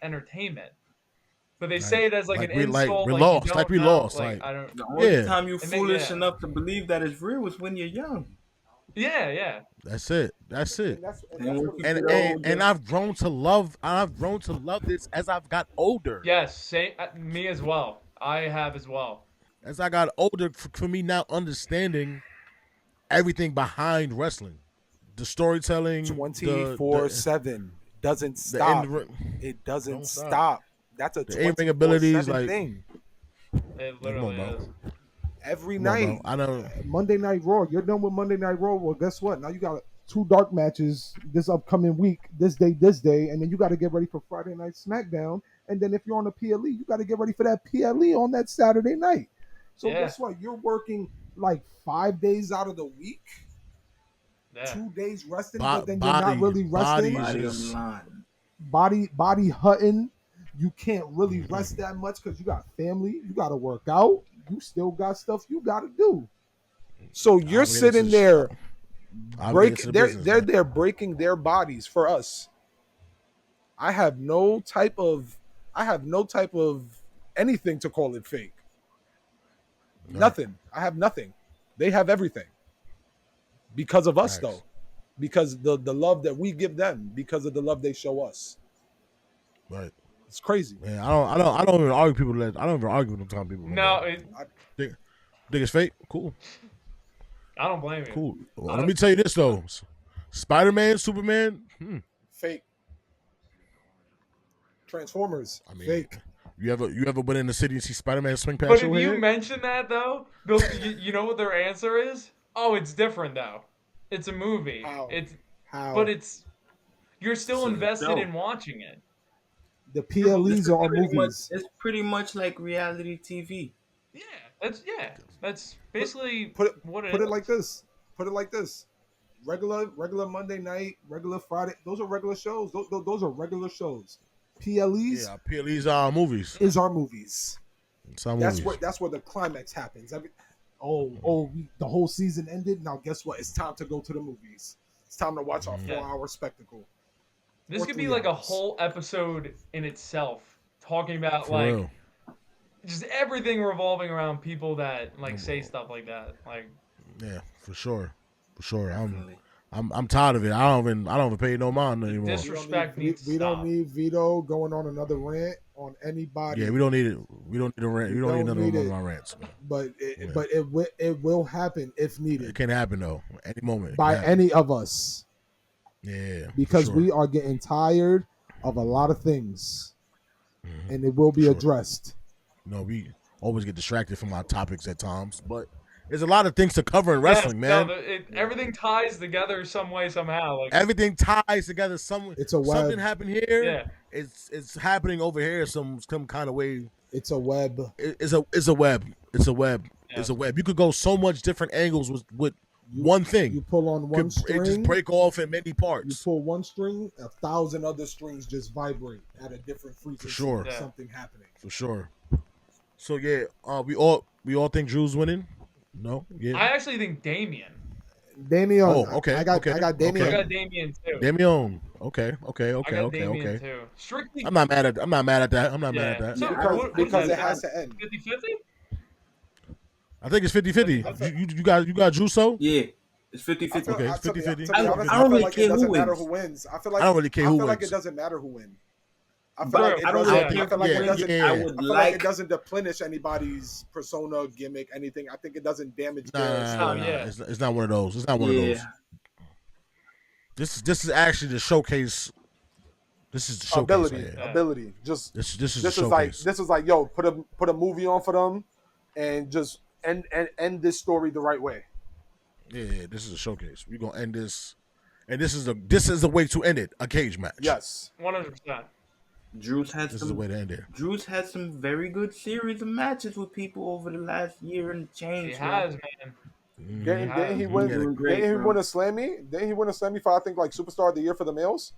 entertainment, but they say it as like an insult. we're Like you lost. Like don't we know. lost. Like Like I don't. The only yeah. time you're And then foolish yeah, enough to believe that it's real is when you're young. yeah. That's it. That's it. And that's And what once you it And get and older, and I've grown to love. This as I've got older. Yes, same. Me as well. I have as well. As I got older, for me now understanding everything behind wrestling, the storytelling, the 24/7 doesn't the stop. end. It doesn't Don't stop. stop. That's a The in-ring abilities, 24/7 like thing. It come on, literally bro. is. Every Come on, bro. night. I don't. Monday Night Raw. You're done with Monday Night Raw. Well, guess what? Now you got 2 dark matches this upcoming week, this day, and then you got to get ready for Friday Night SmackDown. And then if you're on a PLE, you got to get ready for that PLE on that Saturday night. So Yeah. guess what? You're working like 5 days out of the week, Yeah. 2 days resting, Bo- but then you're not really resting. body body is on the line. Body hutting. You can't really rest that much because you got family. You got to work out. You still got stuff you got to do. So you're I'll get into sitting the- there. I'll get Break. into the They're business, they're man. there breaking their bodies for us. I have no type of anything to call it fake. No. Nothing. I have nothing. They have everything because of us, Facts. though. Because the love that we give them, because of the love they show us. Right. It's crazy. Man, I don't even argue people that I don't even argue with them kind of people. No, Think it's fake? Cool. I don't blame you. Cool. Well, let me tell you this though. Spider-Man, Superman, fake. Transformers, I mean, fake. you ever been in the city and see Spider-Man swing past But your if you head? mention that though, you know what their answer is? Oh, it's different though. It's a movie. How? How? You're still So, invested no. in watching it. The PLEs are Pretty much, movies. it's pretty much like reality TV. Yeah. That's basically Put it what put is. it like this. Put it like this. Regular Monday night, regular Friday. Those are regular shows. Those are regular shows. PLEs Yeah, PLEs are movies. is our movies. It's our That's movies. where the climax happens. The whole season ended. Now guess what? It's time to go to the movies. It's time to watch our 4-hour spectacle. This or could be 3 like a hours. whole episode in itself, talking about For like real. just everything revolving around people that like say stuff like that. Like Yeah, for sure. I'm Definitely. I'm tired of it. I don't even pay no mind anymore. disrespect needs to We stop. don't need Vito going on another rant on anybody. Yeah, we don't need it. We don't need a rant. We don't need don't none need of it. our rants, man. But Yeah. it will happen if It needed can happen though. Any moment. It by can happen. any of us. Yeah. for Because sure. we are getting tired of a lot of things, and it will be Sure. addressed. We always get distracted from our topics at times, but there's a lot of things to cover in wrestling, man. Everything ties together some way somehow. Like Everything ties together. It's a web. Something happened here. Yeah. It's happening over here. Some kind of way. It's a web. It's a web. It's a web. Yeah. It's a web. You could go so much different angles with one thing. You pull on one It string. just break off in many You parts. pull one string, 1,000 other strings just vibrate at a different frequency. For sure. of Yeah. Something happening. For sure. So yeah, we all think Drew's winning. No, yeah. I actually think Damien. Damien. Oh, okay, I got okay, Damien. I got Damien too. Damien. Okay. I got Damien too. Strictly. I'm not mad at that. I'm not mad at that. So, Because, what is because that? it has to end. 50-50? I think it's 50-50. You got Drew so? Yeah, it's 50-50. Okay, it's To be 50-50. honest, I don't I feel really like care it doesn't who matter wins. who wins. I feel I don't really care who like wins. it doesn't matter who wins. I feel But like it I don't doesn't. really I care feel like who it doesn't. wins. I I would I feel like it like. doesn't deplenish anybody's persona, gimmick, anything. I think it doesn't damage their Nah, story. yeah. It's not one of those. It's not one of those. This is actually the showcase. This is the showcase. Ability, right here. ability. Just This is this the is like showcase. yo, put a movie on for them, and just end this story the right way. Yeah, this is a showcase. We're gonna end this, and this is the way to end it. A cage match. Yes. 100%. Drew's had This is the way some. to end it. Drew's had some very good series of matches with people over the last year and He change. has, man. Didn't he Has. win? Doing great, Didn't he bro. win a Slammy? Didn't he win a Slammy for I think like Superstar of the Year for the males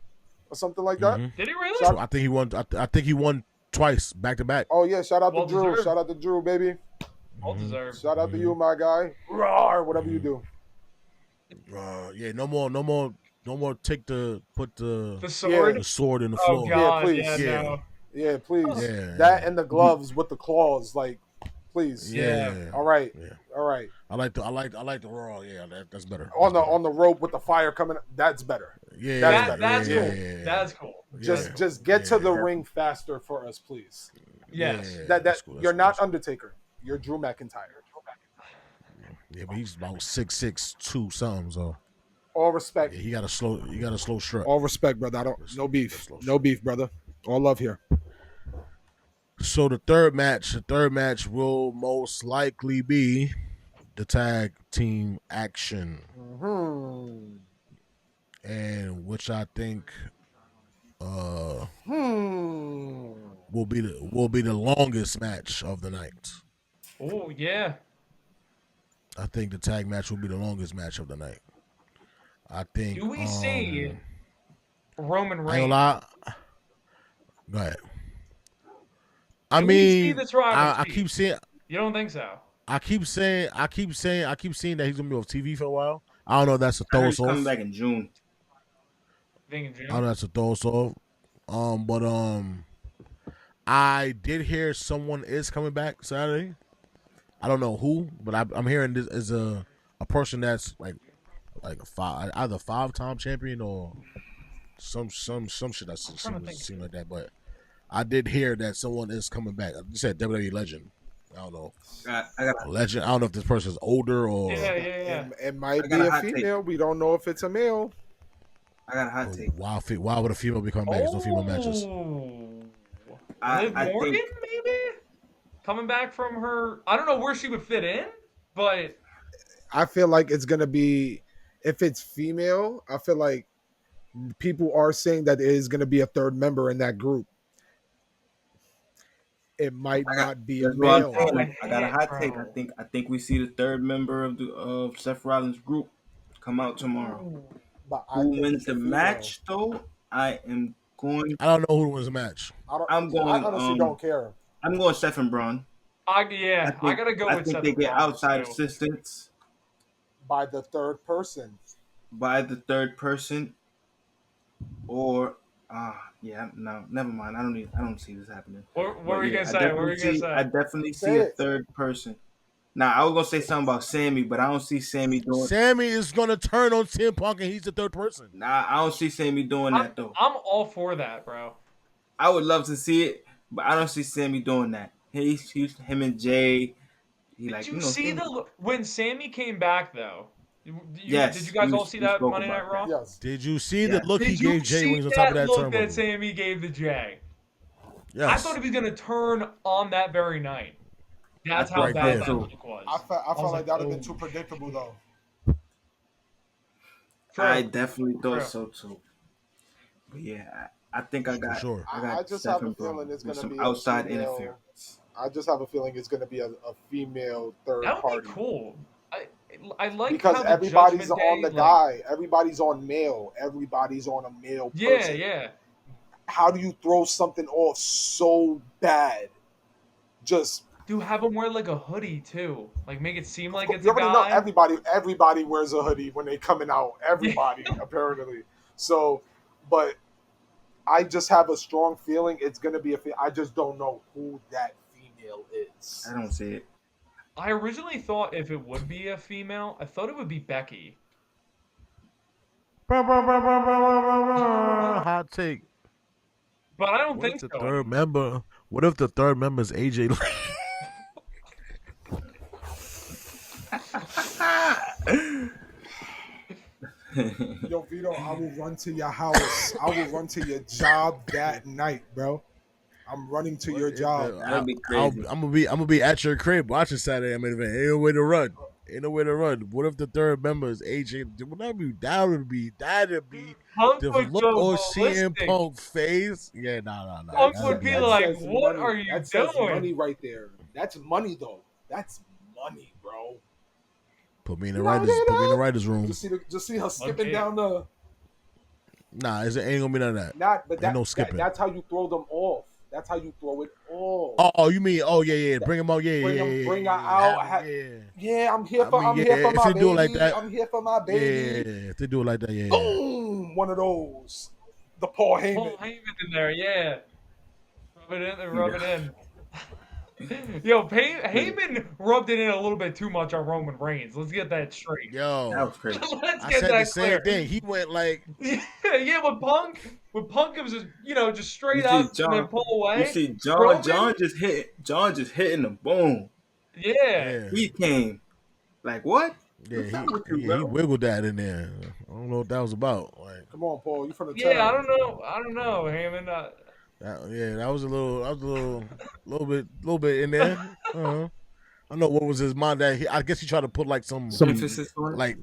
or something like that? Did he really? Shout- I think he won. I think he won twice back to back. Oh yeah, shout out Well to Drew. deserved. Shout out to Drew, baby. Well deserved. Shout out to you, my guy. Roar, whatever you do. Yeah, no more. Take the put The the sword. sword in the Oh floor. god, please. yeah, Yeah. no. Yeah, please. Yeah, That and the gloves with the claws, like, please. Yeah. All right. Yeah. All right. I like the raw. Yeah, that's better. On the rope with the fire coming, that's better. Yeah, That's That's better. cool. yeah. That's cool. Just get to the ring faster for us, please. Yes. Yeah, That cool, you're cool, not cool. Undertaker. You're Drew McIntyre. Yeah, but he's about 6'2" something. So All respect. yeah, he got a slow strut. All respect, brother. I don't. No beef. No beef, brother. All love here. So the third match will most likely be the tag team action, Hmm. and which I think Hmm. will be the longest match of the night. Oh yeah. I think the tag match will be the longest match of the night. I think. Do we see Roman I ain't Reigns? gonna lie. Go ahead. I Do we see mean, this Robert I Steve? keep saying, You don't think so? I keep saying that he's gonna be off TV for a while. I don't know if that's a I heard throw he's us coming off. back in June. Think in I don't know June? if that's a throw us off. But I did hear someone is coming back Saturday. I don't know who, but I'm hearing this is a person that's like either 5-time champion or some shit that seems like that. But I did hear that someone is coming back. You said WWE legend. I don't know. I got A legend. I don't know if this person's older or. Yeah. It might I be got a a hot take. female. We don't know if it's a male. I got a hot take. Why would a female be coming back? There's no female matches. Liv I Morgan, think maybe coming back from her. I don't know where she would fit in, but I feel like it's gonna be, if it's female, I feel like people are saying that there is gonna be a third member in that group. It might not be a that's what I'm male. saying. I got a hot Bro. take. I think we see the third member of Seth Rollins' group come out tomorrow. But I Who think wins it's a the female. match though? I am going. I don't know who wins the match. I'm going. I honestly don't care. I'm going Seth and Braun. I think- gotta go with I think Seth they get Rollins, outside too. assistance By the third person. by the third person, or no, never mind. I don't see this happening. What But were you yeah, gonna say? What were you gonna I say? definitely Say see a it. third person. Now I was gonna say something about Sammy, but I don't see Sammy doing. Sammy is gonna turn on CM Punk, and he's the third person. Nah, I don't see Sammy doing that though. I'm all for that, bro. I would love to see it, but I don't see Sammy doing that. He's him and Jay. He Did you see Sammy- when Sammy came back though? Yes, Did you guys all see we that spoke Monday Night about Raw? that. Yes. Did you see Yeah. the look he Did you gave Jay see when he was on top of that look that turnbuckle? Sammy gave to Jay? Yes. I thought he was gonna turn on that very night. That's how Right bad there. that look was. I felt was like that would have oh. been too predictable though. True. I definitely thought True. so too. But yeah, I think I got. sure. I got I just Seth have a and Braun feeling it's with gonna some be a outside female- interference. I just have a feeling it's going to be a female third That would party. be cool. I like Because how the everybody's Judgment on Day, the guy. Everybody's on male. Everybody's on a male Yeah, person. yeah. How do you throw something off so bad? Just Do have him wear like a hoodie too, like make it seem like it's you a already know guy. everybody wears a hoodie when they coming out. Everybody apparently. So, but I just have a strong feeling it's gonna be I just don't know who that female is. I don't see it. I originally thought if it would be a female, I thought it would be Becky. Hot take. But I don't What think if the so. third member? What if the third member is AJ? Yo, Vito, I will run to your house. I will run to your job that night, bro. I'm running to your job. That'd be crazy. I'm gonna be at your crib watching Saturday main event. Ain't no way to run. Ain't no way to run. What if the third member is AJ? Would that be that'd be Punk the would look go on CM ballistic. Punk face? Yeah, nah. Punk That'd would be That like, says "What money. are you That says doing?" money right there. That's money though. That's money, bro. Put me in the writers room. Just see her skipping down the. Nah, it ain't gonna be none of that. But ain't no skipping. That's how you throw them off. That's how you throw it off. Oh, you mean? Oh, yeah. Bring him out. Bring her out. Yeah, I'm here for my baby. I'm here for my baby. Yeah, if they do it like that, yeah. Boom! One of those. The Paul Heyman. Paul Heyman in there, yeah. Rub it in. Yo, Heyman rubbed it in a little bit too much on Roman Reigns. Let's get that straight. Yo, that was crazy. I said the same thing. He went like, yeah, with Punk, it was just straight up and then pull away. You see John just hitting the boom. Yeah. He came like what? Yeah, he wiggled that in there. I don't know what that was about. Like, come on, Paul, you from the town. Yeah, I don't know, Heyman. That was a little bit in there. I know what was his mind that I guess he tried to put like some emphasis on like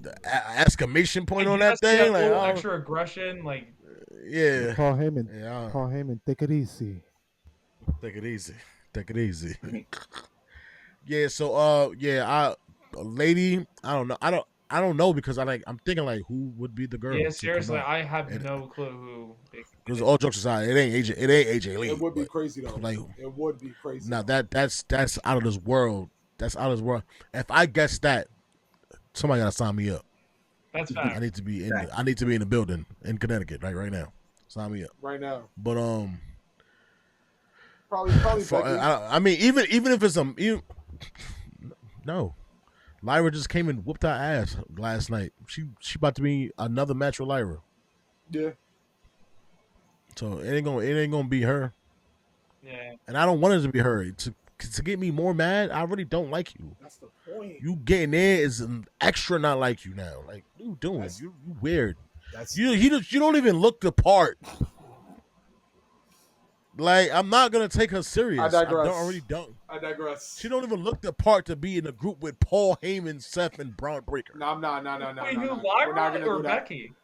exclamation point on that thing, like extra aggression, like Paul Heyman, take it easy. Take it easy. Yeah. So lady, I don't know because I'm thinking like who would be the girl? Yeah, seriously, I have no clue who. Because all jokes aside, it ain't AJ Lee. It would be crazy though. Like, it would be crazy. Now that's out of this world. That's out of this world. If I guess that, somebody gotta sign me up. That's fact. I need to be in the building in Connecticut right now. Sign me up right now. But probably. I mean, even if it's no. Lyra just came and whooped her ass last night. She about to be another match with Lyra. Yeah. So it ain't gonna be her. Yeah. And I don't want it to be her. To get me more mad, I really don't like you. That's the point. You getting there is an extra not like you now. Like, what you doing? You weird. You don't even look the part. Like, I'm not gonna take her serious. I digress. I digress. She don't even look the part to be in a group with Paul Heyman, Seth, and Braun Breaker. No. Wait, who, Lyra or Becky?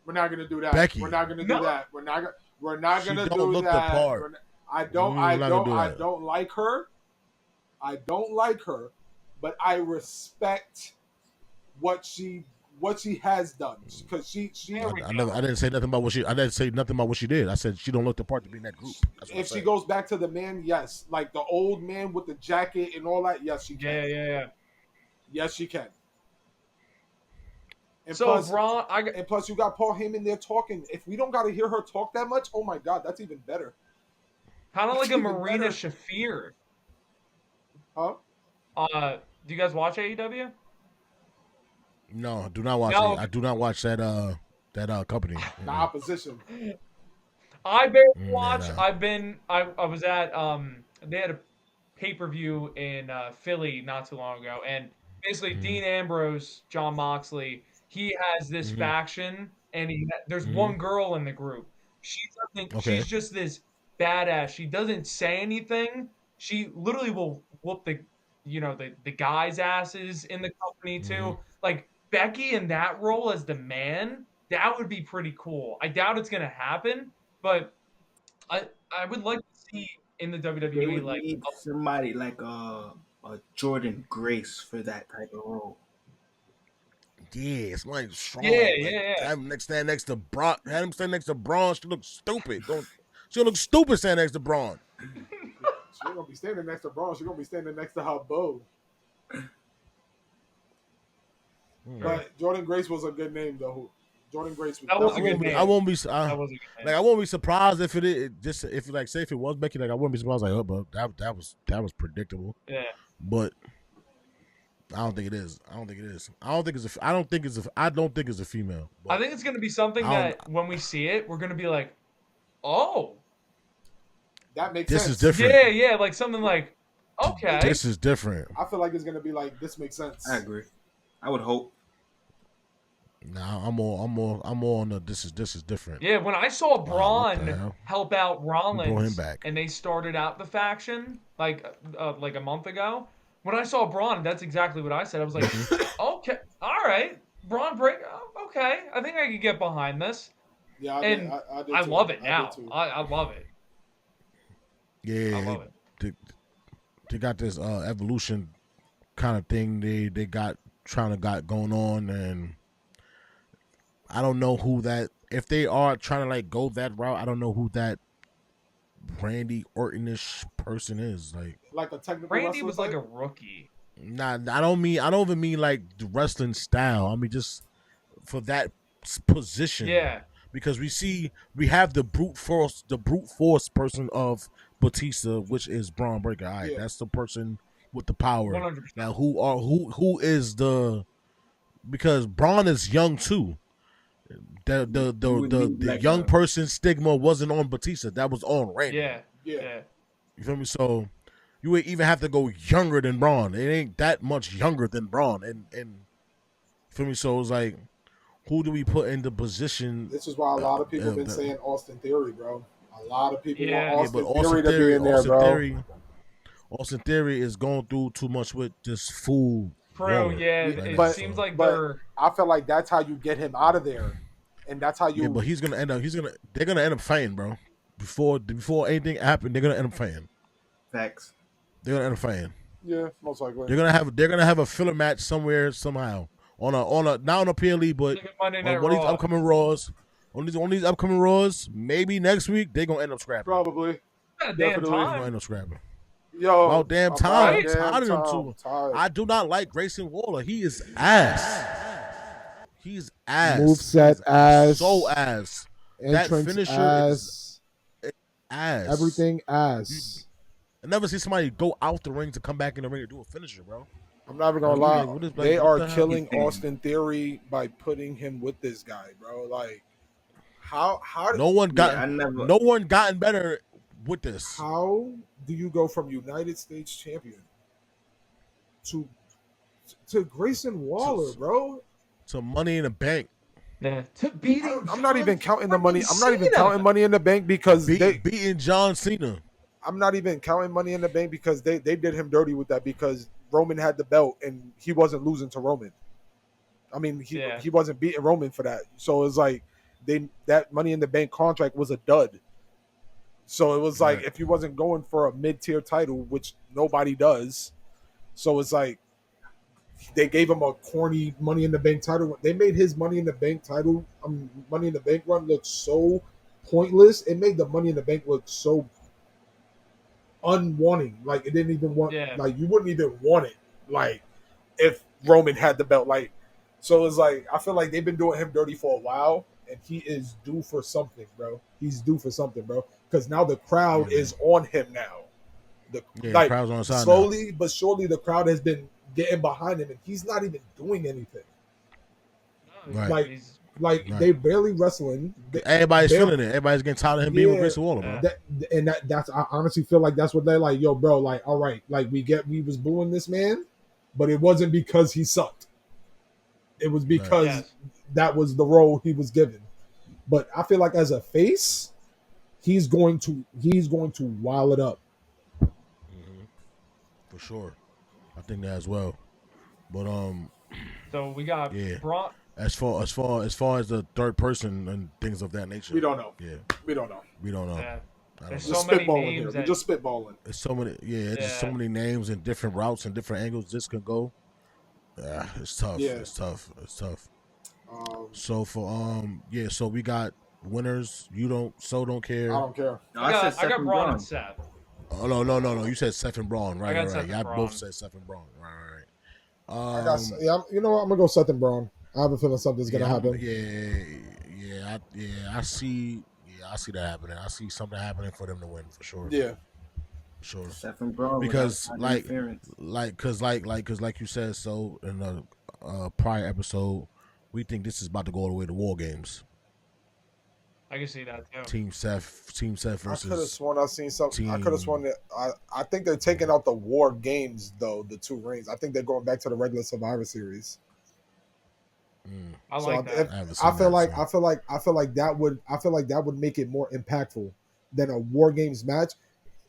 We're not gonna do that. Becky. We're not gonna do that. We're not gonna do look that. The part. I don't like her. I don't like her, but I respect what she has done because she. I didn't say nothing about what she. I didn't say nothing about what she did. I said she don't look the part to be in that group. If she goes back to the man, yes, like the old man with the jacket and all that, yes, she can. Yeah. Yes, she can. And so plus, Braun, and plus, you got Paul Heyman there talking. If we don't got to hear her talk that much, oh my God, that's even better. Kind of like a Marina Shafir. Huh? Do you guys watch AEW? No, do not watch it. I do not watch that company. The opposition. I barely watch. I was at they had a pay-per-view in Philly not too long ago, and basically Dean Ambrose, John Moxley, he has this faction, and there's one girl in the group. She's just this badass. She doesn't say anything. She literally will whoop the guys' asses in the company too. Like Becky in that role as the man, that would be pretty cool. I doubt it's gonna happen, but I would like to see in the WWE they would need somebody like a Jordan Grace for that type of role. Yeah, somebody strong. Yeah. Have him stand next to Braun. Had him stand next to Braun. She looks stupid. She'll look stupid standing next to Braun. She's gonna be standing next to Braun. She's gonna be standing next to her beau. But Jordan Grace was a good name, though. Jordan Grace was a good name. I won't be surprised if if it was Becky. Like, I wouldn't be surprised. Like, oh, but that was predictable. Yeah. But I don't think it is. I don't think it's a female. I think it's gonna be something that when we see it, we're gonna be like, oh, that makes sense. This is different. Yeah, like something like, okay, this is different. I feel like it's gonna be like, this makes sense. I agree. I would hope. Nah, I'm more on the this is different. Yeah, when I saw Braun help out Rollins and they started out the faction like a month ago, when I saw Braun, that's exactly what I said. I was like, okay, all right, Braun break, okay, I think I could get behind this. Yeah, I love it now. I love it. Yeah, I love it. They got this evolution kind of thing. They got trying to got going on, and I don't know who that. If they are trying to like go that route, I don't know who that Randy Orton-ish person is. Like a technical Randy wrestler was like type? a rookie. Nah, I don't even mean like the wrestling style. I mean just for that position. Yeah. Because we have the brute force person of Batista, which is Braun Breaker. All right, Yeah. that's the person with the power. 100%. Now, who is the? Because Braun is young too. The young person stigma wasn't on Batista. That was on Randy. Yeah. You feel me? So you would even have to go younger than Braun. It ain't that much younger than Braun. And feel me? So it's like, who do we put in the position? This is why a lot of people have been saying Austin Theory, bro. A lot of people want but Austin Theory to be in there, bro. Austin Theory is going through too much with this fool. Bro, it seems like they're. I feel like that's how you get him out of there, and that's how you. Yeah, but they're gonna end up fighting, bro. Before anything happened, they're gonna end up fighting. Facts. They're gonna end up fighting. Yeah, most likely. They're gonna have a filler match somewhere somehow on a not on a PLE, but Monday Night on one of these upcoming Raws. On these upcoming Raws, maybe next week they're gonna end up scrapping. Probably. Definitely. They're gonna end up scrapping. Yo, about damn time. I'm tired of them two. I do not like Grayson Waller. He is ass. He's ass. Moveset ass. So ass. That finisher ass. Is ass. Everything ass. I never see somebody go out the ring to come back in the ring to do a finisher, bro. I'm not even gonna lie. They are killing Austin Theory by putting him with this guy, bro. Like, how? No one gotten better with this. How do you go from United States champion to Grayson Waller, bro? To Money in the Bank. Yeah. To beating. I'm not even counting the money. I'm not even counting Money in the Bank because they beating John Cena. I'm not even counting Money in the Bank because they did him dirty with that because Roman had the belt and he wasn't losing to Roman. I mean, he wasn't beating Roman for that. So it's like that Money in the Bank contract was a dud. So it was like if he wasn't going for a mid-tier title, which nobody does, so it's like they gave him a corny Money in the Bank title. They made his Money in the Bank title, Money in the Bank run look so pointless. It made the Money in the Bank look so unwanting. Like it didn't even want. Like you wouldn't even want it. Like if Roman had the belt. Like so it's like I feel like they've been doing him dirty for a while, and he is due for something, bro. He's due for something, bro. Because now the crowd is on him now. The crowd's on his side slowly now. But surely the crowd has been getting behind him, and he's not even doing anything. Right. Like they barely wrestling. Everybody's feeling it. Everybody's getting tired of him being with Grayson Waller, bro. That's I honestly feel like that's what they're like. Yo, bro, like all right, like we was booing this man, but it wasn't because he sucked. It was because that was the role he was given. But I feel like as a face, he's going to wild it up. For sure. I think that as well. But so we got Braun. As far as the third person and things of that nature. We don't know. Yeah. We don't know. Yeah. There's so many names. We're just spitballing. It's so many just so many names and different routes and different angles this could go. Yeah, it's tough. Yeah. It's tough. So for so we got winners. You don't care. I don't care. No, I got Braun and Seth. Oh no. You said Seth and Braun, right? Right. Y'all both said Seth and Braun. Right. You know what? I'm gonna go Seth and Braun. I have a feeling something's gonna happen. I see that happening. I see something happening for them to win for sure. Yeah. Sure. Seth and Braun. Because like you said so in the prior episode, we think this is about to go all the way to War Games. I can see that too. Team Seth versus. I could have sworn I seen something. I could have sworn that I think they're taking out the War Games though. The 2 rings. I think they're going back to the regular Survivor Series. I like that. I feel like that would make it more impactful than a War Games match.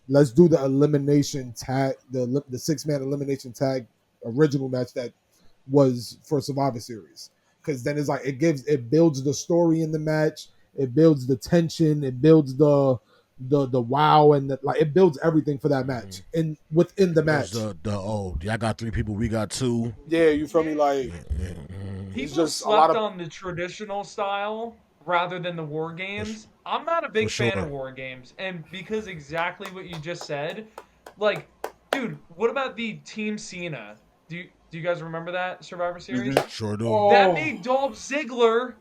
Let's do the elimination tag, the 6-man elimination tag original match that was for Survivor Series. Because then it's like it builds the story in the match, it builds the tension, it builds the the wow and like it builds everything for that match and within the match. I got 3 people, we got 2. Yeah, you feel me? Like it's People just a slept lot of on the traditional style rather than the war games. I'm not a big fan of war games, and because exactly what you just said, like, dude, what about the Team Cena? Do you guys remember that Survivor Series? Sure do. That oh, made Dolph Ziggler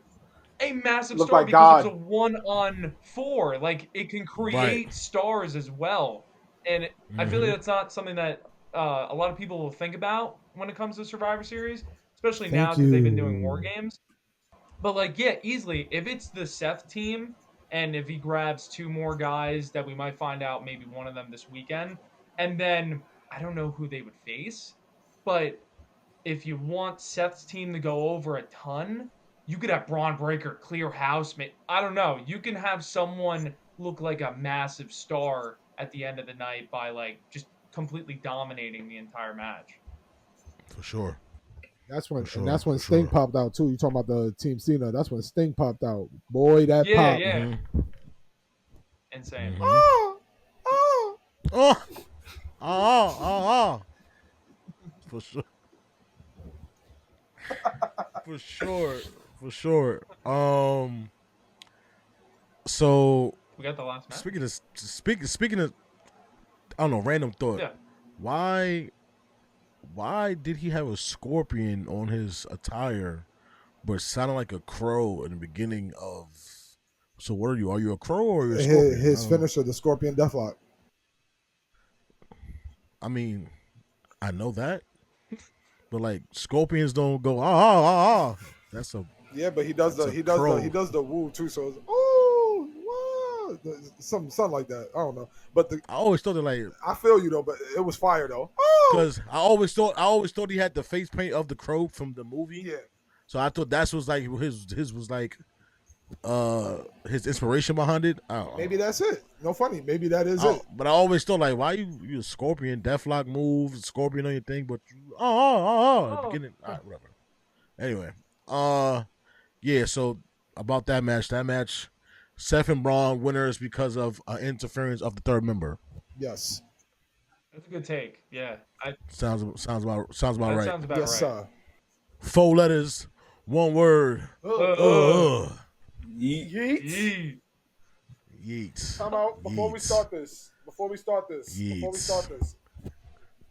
a massive look star like because it was a God. 1-on-4. Like, it can Right. create stars as well, and I feel like that's not something that a lot of people will think about when it comes to Survivor Series, especially now Thank because they've been doing war you. games. But like, yeah, easily. If it's the Seth team, and if he grabs 2 more guys that we might find out, maybe one of them this weekend, and then I don't know who they would face, but if you want Seth's team to go over a ton, you could have Braun Breaker clear house. I don't know. You can have someone look like a massive star at the end of the night by like just completely dominating the entire match. For sure. That's when For sure. and that's when For Sting sure. popped out too. You talking about the Team Cena? That's when Sting popped out. Boy, that Yeah, pop. yeah. Insane. Oh, oh. Oh, oh. For sure. For sure. For sure. So We got the last match. speaking of, I don't know, random thought. Yeah. Why did he have a scorpion on his attire, but it sounded like a crow in the beginning of? So what are you? Are you a crow or are you a scorpion? His finisher, the Scorpion Deathlock. I mean, I know that, but like scorpions don't go That's a But he does crow. he does the woo too. So it's oh wow, something like that. I don't know, but I always thought that like I feel you though, but it was fire though. because I always thought he had the face paint of the crow from the movie. Yeah, So I thought that was like his was like his inspiration behind it. I don't know. maybe that's it. No funny, maybe that is it. But I always thought like, why you a scorpion, deathlock move, scorpion on your thing, but you at the beginning. All right, whatever. Anyway, yeah. So about that match, Seth and Braun winners because of interference of the third member. Yes, That's a good take. Yeah. Sounds about right. Sounds about yes, right. sir. 4 letters, 1 word. Yeet. Yeet. Yeet. Time out before we start this.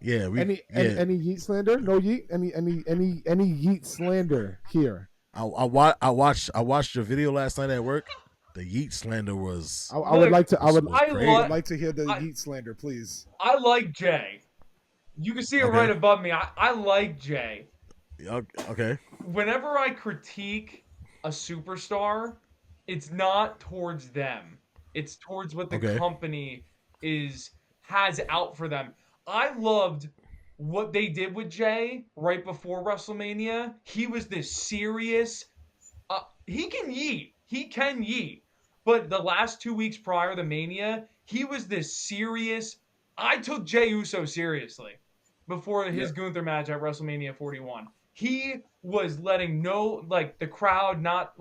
Yeah, any yeet slander? No yeet. Any yeet slander here? I watched your video last night at work. The yeet slander was. I would like to hear the I- yeet slander, please. I like Jay. You can see it Okay. right above me. I like Jay. Okay. Whenever I critique a superstar, it's not towards them. It's towards what the company has out for them. I loved what they did with Jay right before WrestleMania. He was this serious. He can yeet. He can yeet. But the last 2 weeks prior to Mania, he was this serious. I took Jey Uso seriously before his Gunther match at WrestleMania 41. He was letting the crowd not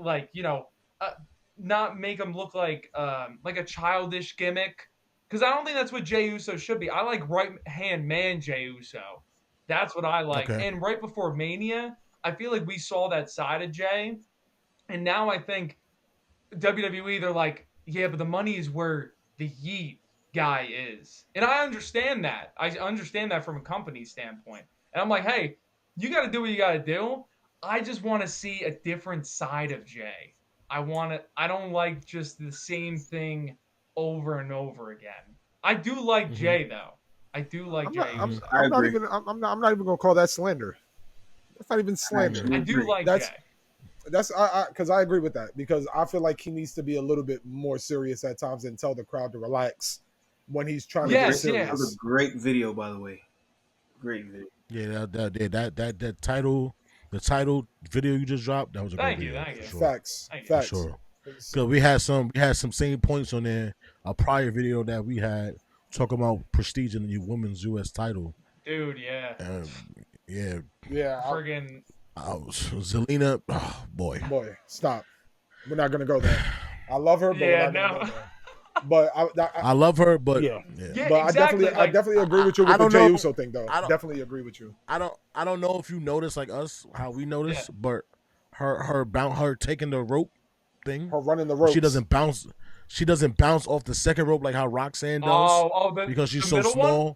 not make him look like a childish gimmick. Because I don't think that's what Jey Uso should be. I like right hand man Jey Uso. That's what I like. Okay. And right before Mania, I feel like we saw that side of Jey. And now I think WWE, they're like, yeah, but the money is where the Yeet guy is. And I understand that. I understand that from a company standpoint. And I'm like, hey, you got to do what you got to do. I just want to see a different side of Jay. I don't like just the same thing over and over again. I do like Jay though. I do like Jay. I'm not even gonna call that slander. That's not even slander. I do like That's Jay. That's because I agree with that because I feel like he needs to be a little bit more serious at times and tell the crowd to relax when he's trying to get serious. That was a great video, by the way. Great video. Yeah, that title, the title video you just dropped, that was a great video. Thank you. Sure. Facts. For sure. Because we had some same points on there. A prior video that we had talking about prestige in the women's U.S. title. Dude, yeah. Yeah. Friggin'. Zelina, oh, boy, stop. We're not gonna go there. I love her, but we're not gonna go But I love her, but yeah. Yeah, But exactly. I definitely agree with you I with the don't Jey know. Uso thing, though. I don't. Definitely agree with you. I don't know if you notice like us how we notice, Yeah. but her taking the rope thing. Her running the ropes. She doesn't bounce. She doesn't bounce off the second rope like how Roxanne does. Because she's so small. One?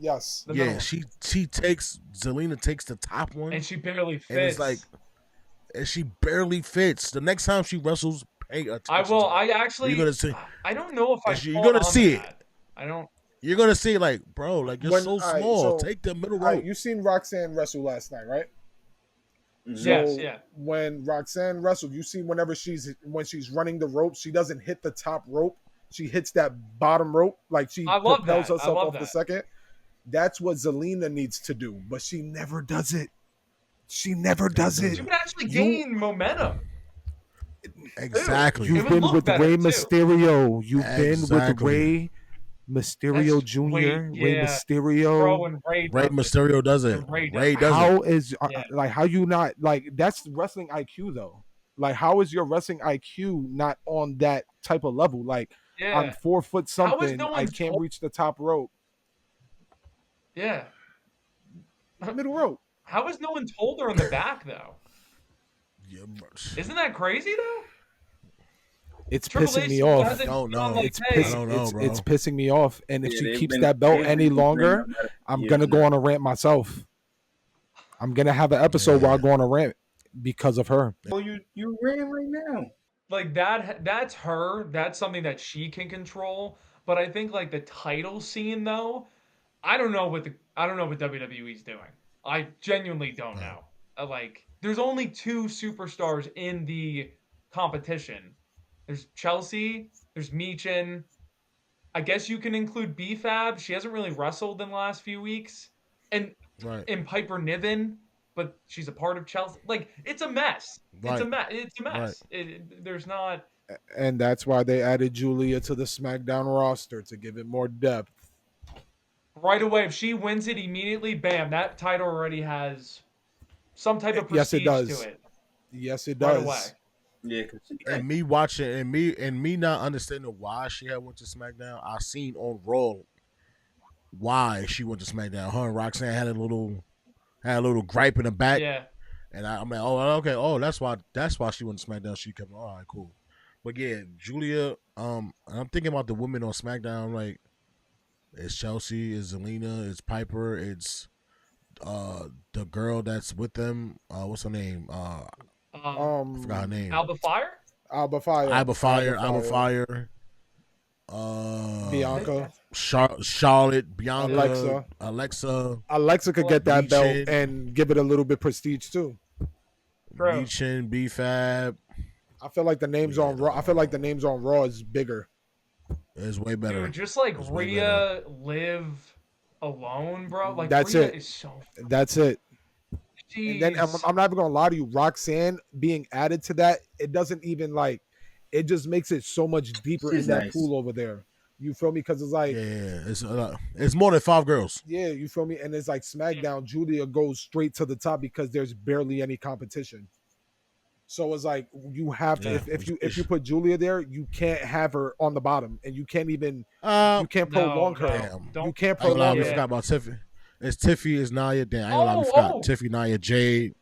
Yes. Yeah, she takes Zelina takes the top one, and she barely fits. and it's like, and she barely fits. The next time she wrestles, pay attention. I will. To her. I actually. You're gonna see. I don't know if you're gonna see it. I don't. You're gonna see like, bro, like you're so small. Take the middle rope. You seen Roxanne wrestle last night, right? So yes, yeah. When Roxanne wrestled, you see when she's running the rope, she doesn't hit the top rope. She hits that bottom rope, like she propels herself off the second. That's what Zelina needs to do, but she never does it. She never does it. She would actually gain momentum. Exactly. You've been with Rey Mysterio. You've been with Rey Mysterio Jr. Rey Mysterio. Rey Mysterio does it. Rey does how it. Is like how you not like that's wrestling IQ though? Like how is your wrestling IQ not on that type of level? Like I'm 4 foot something. I can't reach the top rope. Yeah. Middle rope. How has no one told her in the back though? Yeah, isn't that crazy though? It's pissing me off. It's pissing me off. And if she keeps that belt any longer, I'm gonna go on a rant myself. I'm gonna have an episode where I go on a rant because of her. Well, you ran right now. Like that's her. That's something that she can control. But I think like the title scene though, I don't know what WWE's doing. I genuinely don't know. Like there's only 2 superstars in the competition. There's Chelsea, there's Michin. I guess you can include B-Fab. She hasn't really wrestled in the last few weeks. And Piper Niven, but she's a part of Chelsea. Like, it's a mess. It's a mess. There's not... And that's why they added Julia to the SmackDown roster to give it more depth. Right away, if she wins it immediately, bam, that title already has some type of prestige to it. Yes, it does. Right away. Yeah, and me watching and me not understanding why she had went to SmackDown. I seen on Raw why she went to SmackDown. Her and Roxanne had a little gripe in the back. Yeah. And I'm like, oh, okay, oh, that's why she went to SmackDown. She kept, all right, cool. But yeah, Julia. I'm thinking about the women on SmackDown. Like, it's Chelsea, it's Zelina, it's Piper, it's the girl that's with them. What's her name? I forgot her name. Alba Fire. Bianca. Charlotte. Bianca. Alexa could get that belt and give it a little bit prestige too. Michin, B-Fab. I feel like the names on Raw. I feel like the names on Raw is bigger. It's way better. Dude, just like Rhea, Liv alone, bro. Like that's Rhea it. Is so... That's it. Jeez. And then I'm not even gonna lie to you, Roxanne being added to that, it doesn't even like, it just makes it so much deeper in that pool over there. You feel me? Because it's like, it's more than 5 girls. Yeah, you feel me? And it's like SmackDown, Julia goes straight to the top because there's barely any competition. So it's like you have to if you put Julia there, you can't have her on the bottom, and you can't even you can't prolong her. You can't prolong. We forgot about Tiffany. It's Tiffy, it's Nia. Damn, I ain't gonna lie, we forgot Tiffy, Nia, Jade.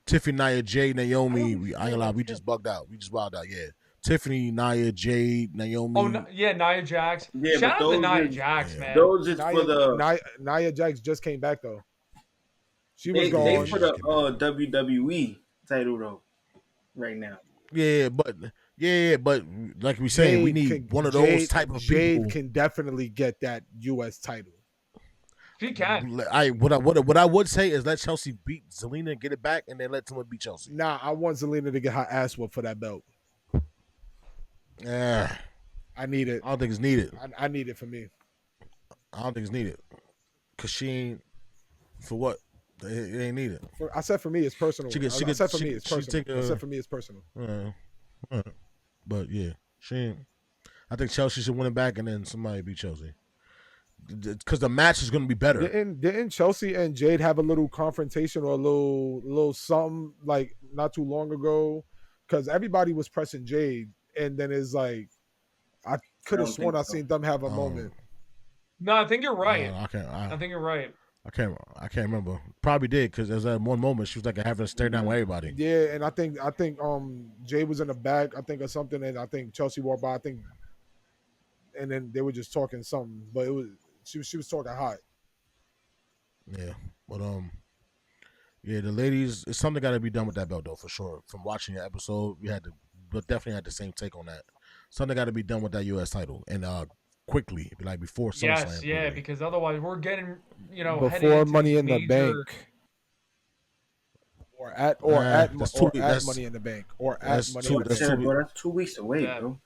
Tiffany, Nia, Jade, Naomi. I ain't gonna lie, we just bugged out. We just wilded out. Yeah, Tiffany, Nia, Jade, Naomi. Nia Jax. Yeah, shout out to Nia Jax, man. Those is for the Nia Jax just came back though. She was gone. They for the WWE title though, right now. Yeah, but like we saying, we need one of those type of people. Jade can definitely get that U.S. title. She can. What I would say is let Chelsea beat Zelina and get it back, and then let someone beat Chelsea. Nah, I want Zelina to get her ass whooped for that belt. Yeah, I need it. I don't think it's needed. I need it for me. I don't think it's needed because she ain't for what it ain't needed. I said for me it's personal. I said for me it's personal. But yeah, she ain't. I think Chelsea should win it back, and then somebody beat Chelsea. Because the match is going to be better. Didn't Chelsea and Jade have a little confrontation or a little something like not too long ago? Because everybody was pressing Jade, and then it's like, could have don't sworn think I so. seen them have a moment. No, I think you're right. I can't. I think you're right. I can't remember. Probably did because there's that one moment she was like having to stare down with everybody. Yeah, and I think Jay was in the back, I think, or something, and I think Chelsea walked by, I think, and then they were just talking something, but it was she was talking hot. Yeah, but yeah, the ladies, it's something got to be done with that belt though for sure. From watching the episode, but definitely had the same take on that. Something got to be done with that U.S. title and quickly, like before SummerSlam. Yes, yeah, because otherwise we're getting heading Before into Money these in the major. Bank, or at Money in the Bank, or at That's Money two. in the That's Bank. Shit, 2 bro, that's 2 weeks away, Yeah. bro.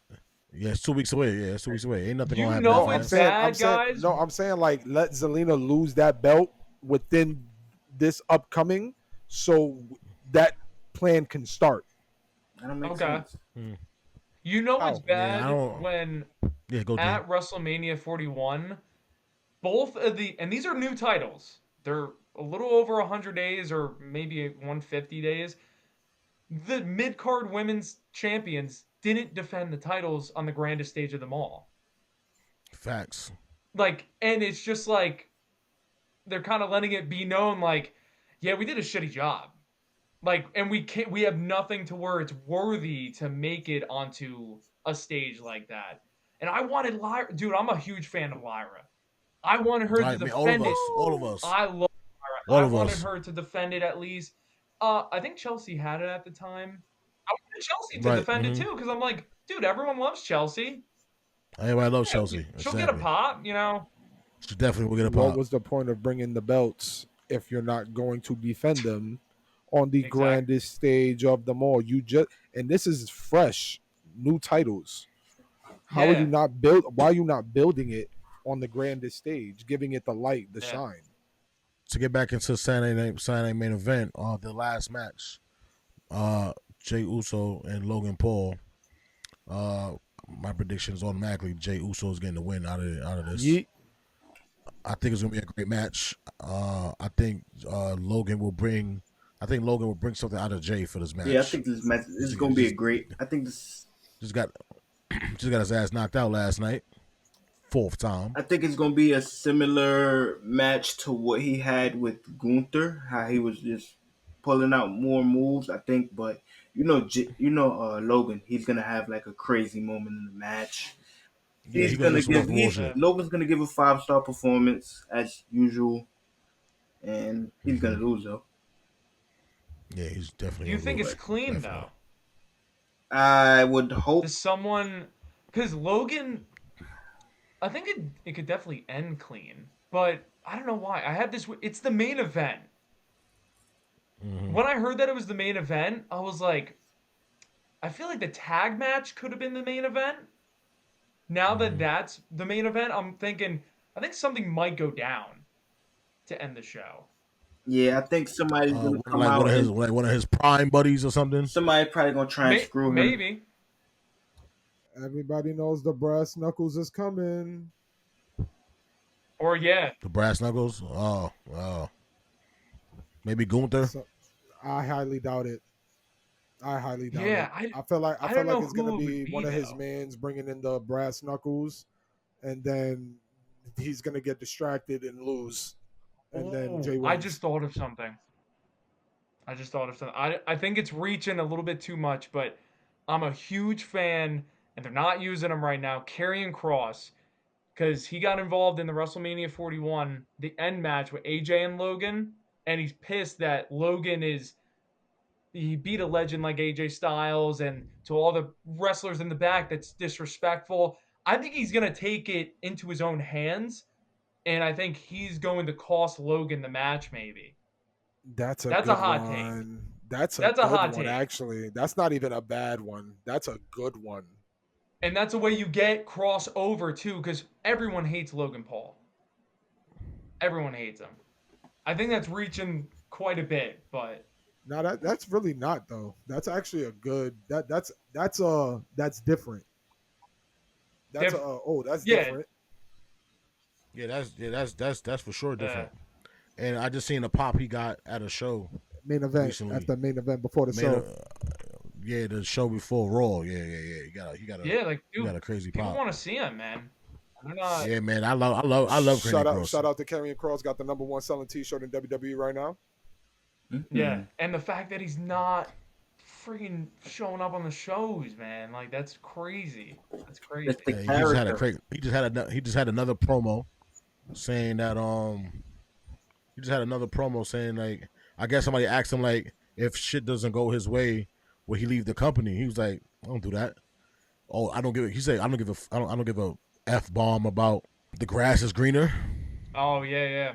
Yeah, it's 2 weeks away. Yeah, it's 2 weeks away. Ain't nothing You gonna happen. know after it's that. bad, guys. I'm saying like let Zelina lose that belt within this upcoming, so that plan can start. That don't make Okay. sense. You know it's How? bad Yeah, I don't. when Yeah, go at Jay. WrestleMania 41, both of and these are new titles. They're a little over 100 days or maybe 150 days. The mid-card women's champions didn't defend the titles on the grandest stage of them all. Facts. Like, and it's just like they're kind of letting it be known, like, yeah, we did a shitty job. Like, and we have nothing to where it's worthy to make it onto a stage like that. And I wanted Lyra, dude. I'm a huge fan of Lyra. I wanted her to Right, man, all of defend it. us, all of us, I love all Lyra. I of wanted us. her to defend it at least. I think Chelsea had it at the time. I wanted Chelsea to Right. defend it too because I'm like, dude, everyone loves Chelsea. Everybody loves Yeah, Chelsea. she'll get a Exactly. pop, She definitely will get a What pop. was the point of bringing the belts if you're not going to defend them on the Exactly. grandest stage of them all? And this is fresh, new titles. How are you Yeah. not why are you not building it on the grandest stage, giving it the light, the shine? To get back into Saturday main event, the last match, Jey Uso and Logan Paul. My prediction is automatically Jey Uso is getting the win out of this. Yeet. I think it's gonna be a great match. I think Logan will bring something out of Jey for this match. Yeah, I think this match is going to be a great. I think this. Just got his ass knocked out last night, 4th time. I think it's going to be a similar match to what he had with Gunther, how he was just pulling out more moves. I think, but Logan, he's gonna have like a crazy moment in the match. Yeah, he's gonna do some more bullshit. Logan's gonna give a 5-star performance as usual, and he's gonna lose though. Yeah, he's definitely. Do you think lose. it's clean Definitely. though? I would hope. Does someone, because Logan, I think it could definitely end clean, but I don't know why. I had this. It's the main event. Mm-hmm. When I heard that it was the main event, I was like, I feel like the tag match could have been the main event. Now that that's the main event, I'm thinking I think something might go down to end the show. Yeah, I think somebody's gonna come like out one of his prime buddies or something. Somebody probably gonna try and screw him. Maybe. Everybody knows the brass knuckles is coming. Or yeah, the brass knuckles. Oh, maybe Gunther. I highly doubt it. I highly doubt it. Yeah, I feel like it's gonna be one of his mans bringing in the brass knuckles, and then he's gonna get distracted and lose, and then Jay wins. I just thought of something. I think it's reaching a little bit too much, but I'm a huge fan, and they're not using him right now. Karrion Kross, because he got involved in the WrestleMania 41, the end match with AJ and Logan, and he's pissed that he beat a legend like AJ Styles, and to all the wrestlers in the back, that's disrespectful. I think he's going to take it into his own hands, and I think he's going to cost Logan the match, maybe. That's a hot one. take. That's a good hot one, take. Actually. That's not even a bad one. That's a good one. And that's the way you get crossover, too, because everyone hates Logan Paul. Everyone hates him. I think that's reaching quite a bit, but... No, that's really not, though. That's actually a good... That's different. That's different. Yeah, that's for sure different. And I just seen the pop he got at a show. Main event recently. at the main event before the show. the show before Raw. Yeah. He got a crazy people pop. want to see him, man. They're not. Yeah, man. I love Karrion Kross. Shout out to Karrion Kross. Got the #1 selling T-shirt in WWE right now. Yeah, and the fact that he's not freaking showing up on the shows, man, like that's crazy. That's crazy. It's the Yeah, character. he just had another promo saying that he just had another promo saying like I guess somebody asked him like if shit doesn't go his way, will he leave the company? He was like, I don't do that. Oh, I don't give it. He said I don't give a F-bomb about the grass is greener. Oh yeah.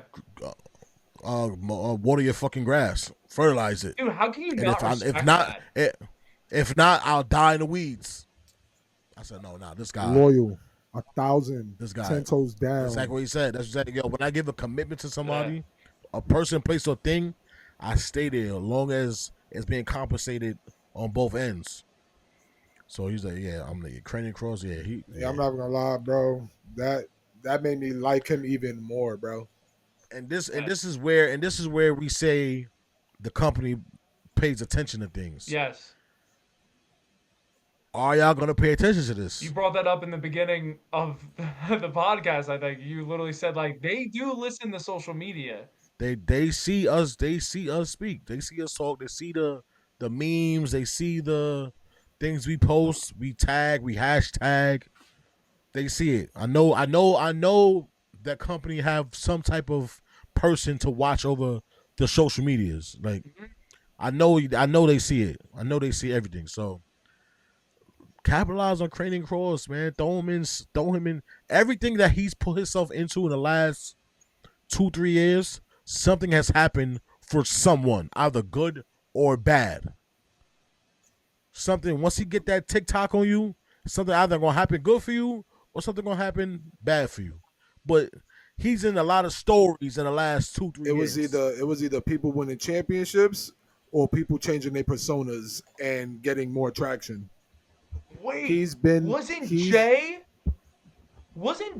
Water your fucking grass, fertilize it. Dude, how can you not respect that? If not, I'll die in the weeds. I said, no, this guy loyal, 1,000, this guy 10 toes down. That's exactly what he said. That's exactly when I give a commitment to somebody, a person, place, or thing, I stay there as long as it's being compensated on both ends. So he's like, yeah, I'm the Karrion Kross. Yeah, I'm not gonna lie, bro. That made me like him even more, bro. And this is where we say the company pays attention to things. Yes. Are y'all gonna pay attention to this? You brought that up in the beginning of the podcast. I think you literally said like they do listen to social media. They see us. They see us speak. They see us talk. They see the memes. They see the things we post. We tag. We hashtag. They see it. I know that company have some type of person to watch over the social medias. Like I know they see it. I know they see everything. So capitalize on Karrion Kross, man. Throw him in everything that he's put himself into in the last 2-3 years. Something has happened for someone, either good or bad. Something once he get that TikTok on you, something either gonna happen good for you or something gonna happen bad for you. But he's in a lot of stories in the last 2-3 years. It was either people winning championships or people changing their personas and getting more traction. Wait, wasn't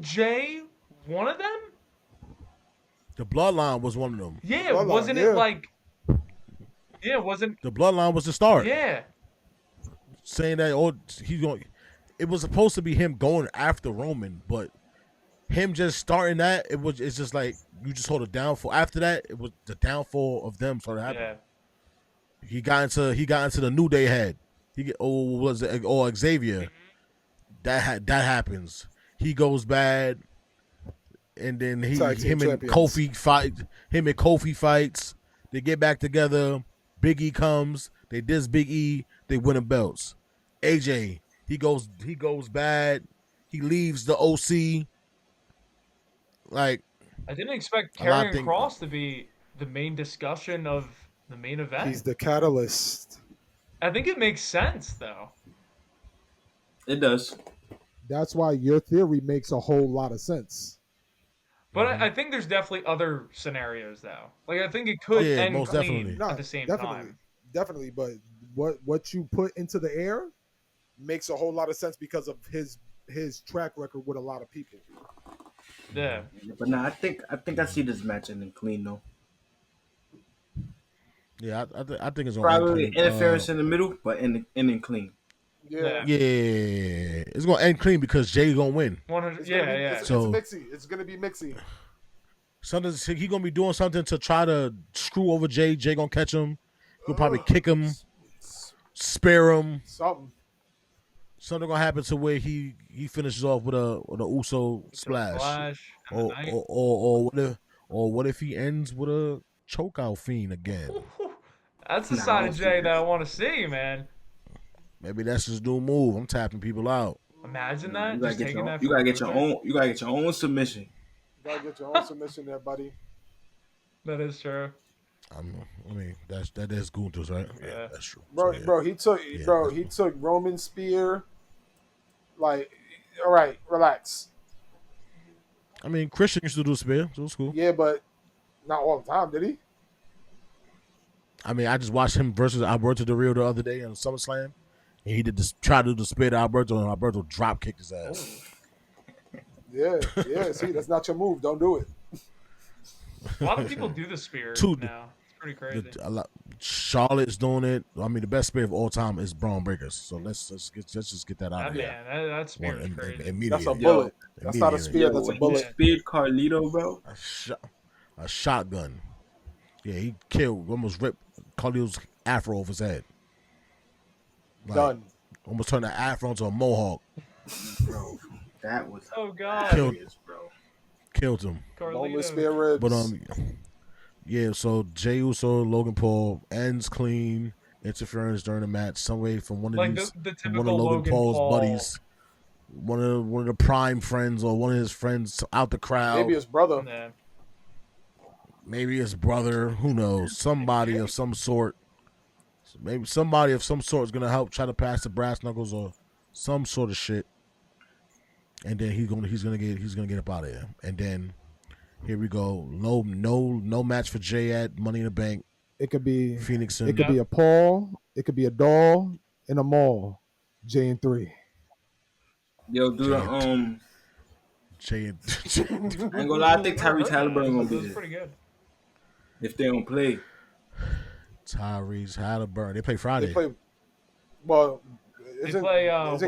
Jay one of them? The Bloodline was one of them. Yeah, wasn't it like? Yeah, wasn't the Bloodline was the start? Yeah, saying that he's going. It was supposed to be him going after Roman, but him just starting that it's just like you just saw the downfall. After that, it was the downfall of them started happening. Yeah. He got into the New Day head. Xavier. That happens. He goes bad, and then him and Kofi fights. They get back together. Big E comes. They diss Big E. They win the belts. AJ he goes bad. He leaves the OC. Like I didn't expect Karrion Kross to be the main discussion of the main event. He's the catalyst. I think it makes sense, though. It does. That's why your theory makes a whole lot of sense. But I think there's definitely other scenarios, though. Like, I think it could end most clean at the same time. Definitely, but what you put into the air makes a whole lot of sense because of his track record with a lot of people. Yeah. But no, I think I see this match ending clean, though. Yeah, I think it's probably interference in the middle, but ending clean. Yeah, it's gonna end clean because Jay's gonna win. It's mixy. It's gonna be mixy. He gonna be doing something to try to screw over Jay. Jay gonna catch him. He'll probably kick him, spare him. Something gonna happen to where he finishes off with a Uso splash. Or what if he ends with a chokeout fiend again? That's the side of Jay that I want to see, man. Maybe that's his new move. I'm tapping people out. Imagine that. You gotta get your own. You gotta get your own submission. You gotta get your own submission there, buddy. That is true. That is Gunther's, right? Yeah, that's true. He took Roman spear. Like, all right, relax. I mean, Christian used to do spear, so it's cool. Yeah, but not all the time, did he? I mean, I just watched him versus Alberto Del Rio the other day on SummerSlam, and he did try to do the spear to Alberto, and Alberto drop kicked his ass. Yeah. See, that's not your move. Don't do it. A lot of people do the spear now. It's pretty crazy. Charlotte's doing it. I mean, the best spear of all time is Braun Breakers. So let's just get that out of here. That spear is crazy. Immediately. That's a bullet. That's not a spear. That's a bullet. He speared Carlito, bro. A shotgun. Yeah, he almost ripped Carlito's afro off his head. Like, Done. Almost turned the afro into a mohawk. Bro, that was hilarious, bro. Killed him. Boneless spare ribs. But yeah. So Jey Uso, Logan Paul ends clean. Interference during the match. Some way from one of like these, the one of Logan Paul's buddies, one of the prime friends or one of his friends out the crowd. Maybe his brother. Yeah. Maybe his brother. Who knows? Somebody of some sort. Maybe somebody of some sort is gonna help try to pass the brass knuckles or some sort of shit. And then he's gonna get up out of here. And then here we go. No match for Jay at Money in the Bank. It could be Phoenix. It could be a Paul. It could be a doll in a mall. Jay and 3. Yo, dude. Jay and I ain't gonna lie. I think Tyrese Halliburton gonna be there. Pretty good. If they don't play. Tyrese Halliburton. They play Friday. They play. Well, isn't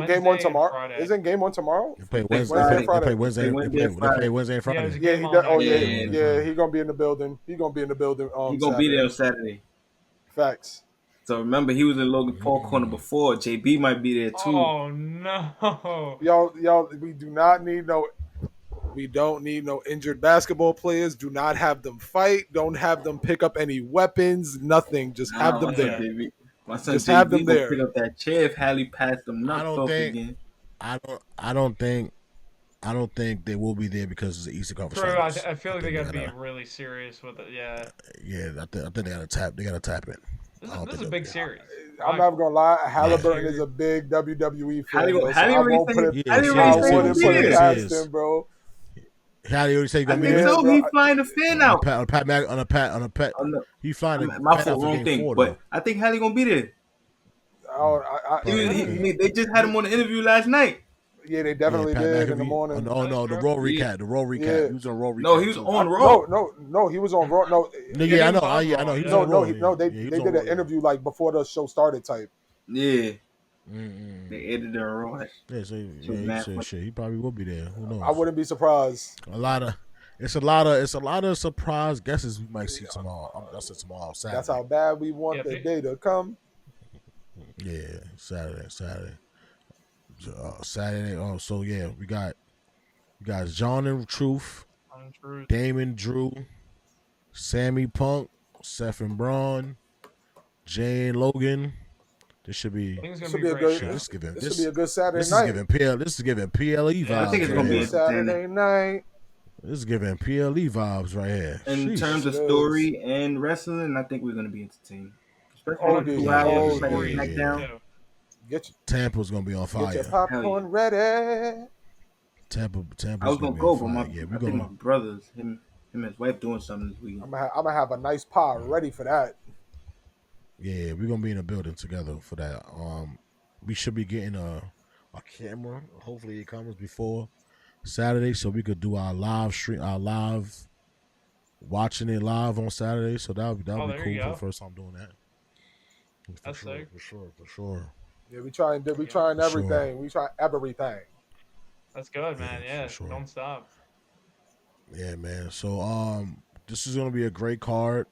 game one tomorrow? Friday. Isn't game one tomorrow? They play Wednesday. They play Wednesday. They play Wednesday and Friday. Yeah, He's gonna be in the building. He's gonna be in the building. He's gonna be there on Saturday. Facts. So remember, he was in Logan Paul corner before. JB might be there too. Oh no, y'all, we don't need no injured basketball players. Do not have them fight. Don't have them pick up any weapons. Nothing. Just have them there. My son just JB have them there. Pick up that chair if Hallie passed them nuts off again. I don't think they will be there because it's the Eastern Conference. True, I feel like they gotta be really serious with it. Yeah. Yeah, I think they gotta tap. They gotta tap it. This is a big series. I'm not gonna lie. Halliburton is a big WWE fan. I won't put it past him, bro. How do you already say? I think so. He's flying the fan out on a pat. He flying the my fault, wrong thing. But I think Hallie gonna be there. They just had him on the interview last night. Yeah, they definitely did in the morning. No, the Raw recap. The Raw recap. Yeah. He was on Raw recap. No, he was on Raw. No, he was on Raw. No, I know. He was on Raw. They did an interview like before the show started type. Yeah. They edited her Raw. Yeah, so shit. He probably will be there. Who knows? I wouldn't be surprised. It's a lot of surprise guesses we might see tomorrow. That's tomorrow, Saturday. That's how bad we want the day to come. Yeah, Saturday. Saturday. Oh, so yeah, we got John and Truth, Damon Drew, Sammy Punk, Seth and Braun, Jay and Logan. This should be a good Saturday night. This is giving PLE vibes. I think it's gonna be Saturday night. This is giving PLE vibes right here. In terms of story and wrestling, I think we're gonna be entertained. Especially 2 hours like SmackDown. Tampa's gonna be on fire. Get your popcorn ready. Tampa. I was gonna go, but I think my brothers, him and his wife doing something this weekend. I'm gonna have a nice pie ready for that. Yeah, we're gonna be in a building together for that. We should be getting a camera. Hopefully, it comes before Saturday, so we could do our live stream, watching it live on Saturday. So that'll be cool for the first time doing that. For sure. Yeah, we trying everything. Sure. We try everything. That's good, man. Yeah, sure. Don't stop. Yeah, man. So this is gonna be a great card.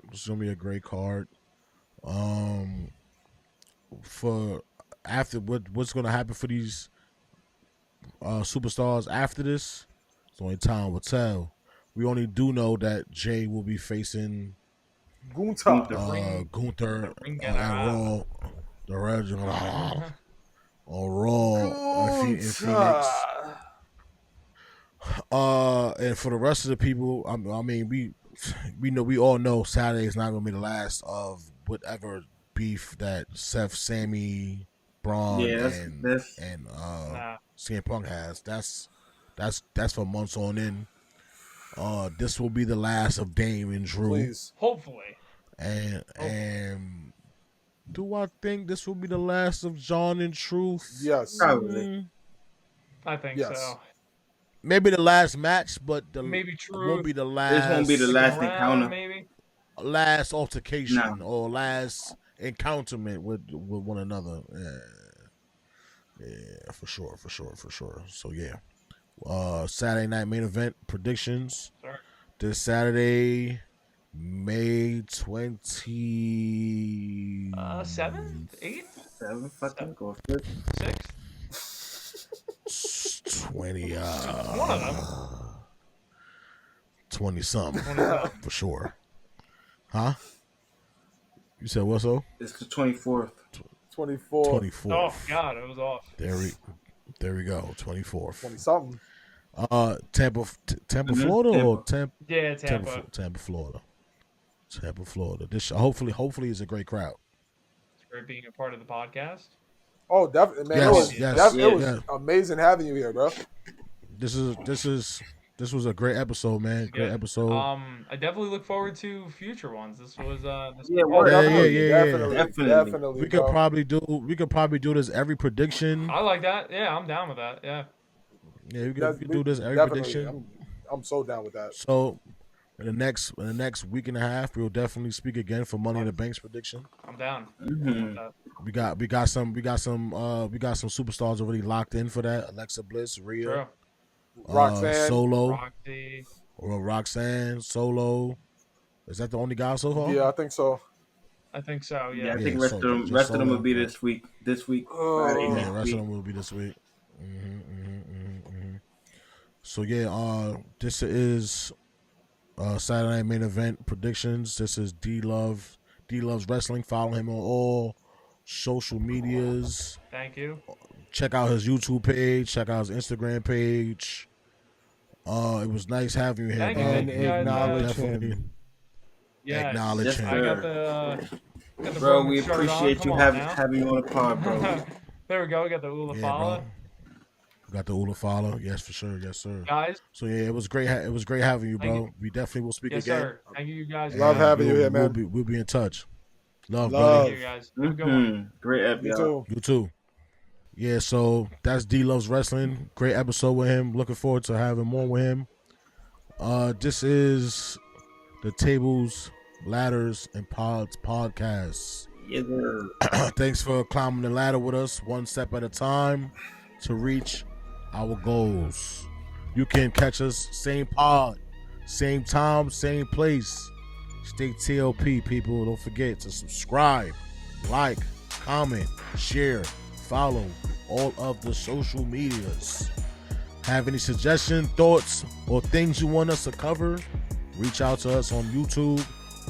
For after what's gonna happen for these superstars after this, it's only time will tell. We only do know that Jay will be facing Gunther and Raw. The original on Raw in Phoenix. And for the rest of the people, I mean, we all know Saturday is not going to be the last of whatever beef that Seth, Sammy, Braun, and CM Punk has. That's for months on end. This will be the last of Dame and Drew. Please. Hopefully. And do I think this will be the last of John and Truth? Yes. Probably. I think so. Maybe the last match, but maybe Truth won't be the last. This won't be the last encounter. Maybe. last altercation or last encounterment with one another. Yeah, for sure. So yeah, Saturday night main event predictions. Sure. This Saturday, May 27th, 8th, 7th, I think, or 6th. 20. One of them. 20 something for sure. Huh? You said what? So it's the 24th. 24th. Oh God, it was off. There we go. 24th. 20 something. Tampa, Mm-hmm. Florida, or Tampa, Florida. Tampa, Florida. This hopefully is a great crowd. It's great being a part of the podcast. Oh, definitely, man. Yes, it was amazing having you here, bro. This was a great episode, man. Great episode. I definitely look forward to future ones. This was definitely. We could probably do this every prediction. I like that. Yeah, I'm down with that. Yeah. Yeah, we could do this every prediction. I'm so down with that. So in the next week and a half, we'll definitely speak again for Money in the Bank's prediction. I'm down. Mm-hmm. We got some superstars already locked in for that. Alexa Bliss, Rhea, Roxanne, Solo, Roxy. or Roxanne, Solo. Is that the only guy so far? Yeah, I think so. I think so. Yeah. I think rest of them will be this week. This week. Friday, yeah, rest of them will be this week. So yeah, this is Saturday Night Main Event predictions. This is D Love's Wrestling. Follow him on all social medias. Thank you. Check out his YouTube page. Check out his Instagram page. It was nice having you here, Thank you. Acknowledge him. Yeah, acknowledge him. I got the bro, we appreciate you having you on the pod, bro. There we go. We got the Ula Fala. Got the Ula Fala. Yes, for sure. Yes, sir. Guys. So yeah, it was great. It was great having you, bro. We definitely will speak yes, again. Sir. Thank you, guys. Love having you here, man. We'll be in touch. Love. Thank you, guys. Have a good one. Great episode. You too. Yeah, so that's D Love's Wrestling. Great episode with him. Looking forward to having more with him. This is the Tables, Ladders, and Pods podcast. Yes, sir. Thanks for climbing the ladder with us, one step at a time, to reach our goals. You can catch us same pod, same time, same place. Stay TLP, people. Don't forget to subscribe, like, comment, share, follow all of the social medias. Have any suggestions, thoughts, or things you want us to cover? Reach out to us on YouTube,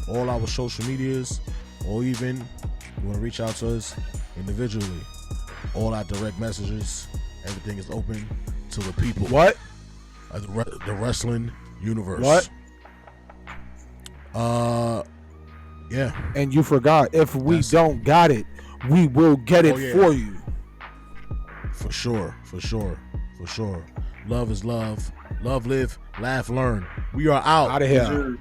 all our social medias, or even you want to reach out to us individually. All our direct messages, everything is open to the people. What? The wrestling universe. What? Yeah. And you forgot, if we don't got it, we will get it for you. For sure. Love is love. Love, live, laugh, learn. We are out. Out of here.